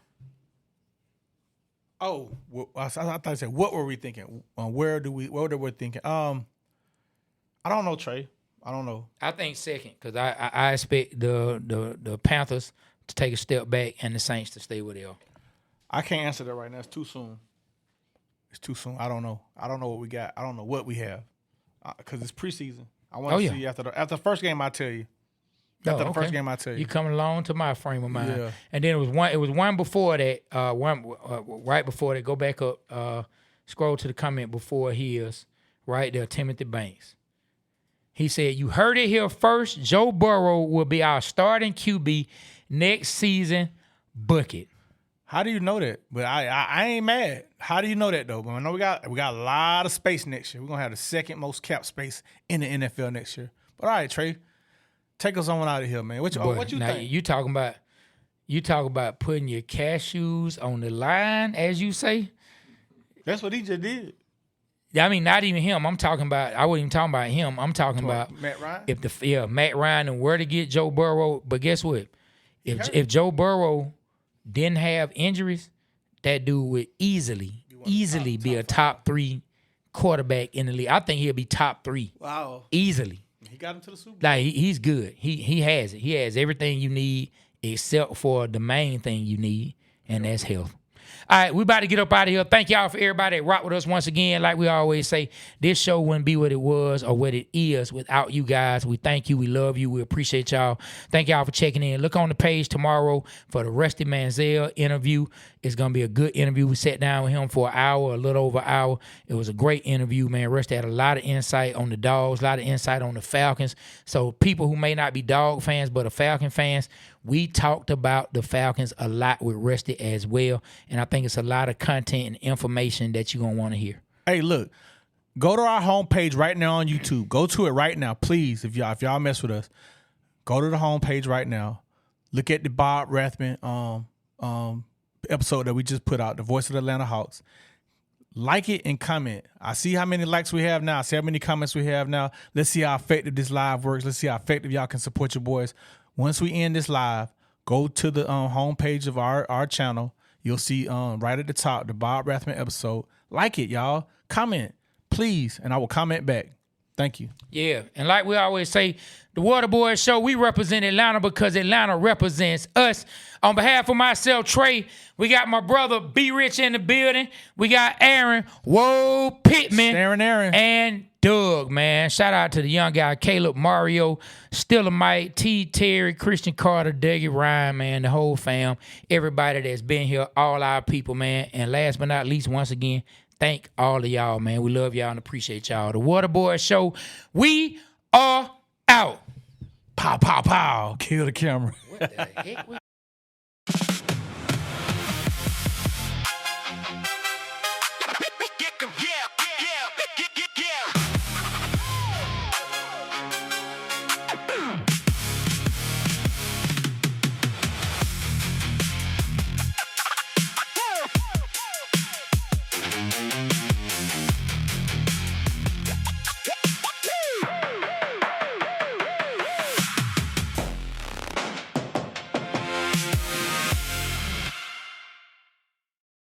Oh, I thought you said, what were we thinking? What were we thinking? I don't know, Trey. I don't know. I think second, because I expect the Panthers to take a step back and the Saints to stay where they are. I can't answer that right now. It's too soon. I don't know. I don't know what we got. I don't know what we have because it's preseason. I want to see after the first game. I tell you. After the first game, I tell you. You coming along to my frame of mind. Yeah. And then it was one before that. Right before that. Go back up. Scroll to the comment before his. Right there, Timothy Banks. He said, "You heard it here first. Joe Burrow will be our starting QB next season. Book it." How do you know that? But I ain't mad. How do you know that though? But I know we got a lot of space next year. We're gonna have the second most cap space in the NFL next year. But all right, Trey, take us on out of here, man. What you think? You talking about putting your cashews on the line, as you say? That's what he just did. I mean, not even him. I'm talking about. I wasn't even talking about him. I'm talking about Matt Ryan. If Matt Ryan and where to get Joe Burrow. But guess what? If Joe Burrow didn't have injuries, that dude would easily be a top 3 quarterback in the league. I think he'll be top 3. Wow. Easily. He got him to the Super Bowl. Like he's good. He has it. He has everything you need except for the main thing you need, and that's health. All right, we about to get up out of here. Thank y'all for everybody that rock with us once again. Like we always say, this show wouldn't be what it was or what it is without you guys. We thank you. We love you. We appreciate y'all. Thank y'all for checking in. Look on the page tomorrow for the Rusty Manziel interview. It's going to be a good interview. We sat down with him for an hour, a little over an hour. It was a great interview, man. Rusty had a lot of insight on the Dogs, a lot of insight on the Falcons. So people who may not be Dog fans but are Falcon fans, we talked about the Falcons a lot with Rusty as well. And I think it's a lot of content and information that you're going to want to hear. Hey, look, go to our homepage right now on YouTube. Go to it right now, please. If y'all mess with us, go to the homepage right now. Look at the Bob Rathman episode that we just put out, The Voice of the Atlanta Hawks. Like it and comment. I see how many likes we have now. I see how many comments we have now. Let's see how effective this live works. Let's see how effective y'all can support your boys. Once we end this live, go to the homepage of our channel. You'll see right at the top the Bob Rathman episode. Like it, y'all. Comment, please, and I will comment back. Thank you. Yeah, and like we always say, the Waterboyz Show, we represent Atlanta because Atlanta represents us. On behalf of myself, Trey, we got my brother B Rich in the building. We got Aaron, Pittman, Aaron, and Doug, man. Shout out to the young guy, Caleb, Mario, Stillamite, T. Terry, Christian Carter, Dougie Ryan, man, the whole fam, everybody that's been here, all our people, man. And last but not least, once again, thank all of y'all, man. We love y'all and appreciate y'all. The Waterboyz Show, we are out. Pow, pow, pow. Kill the camera. What the heck?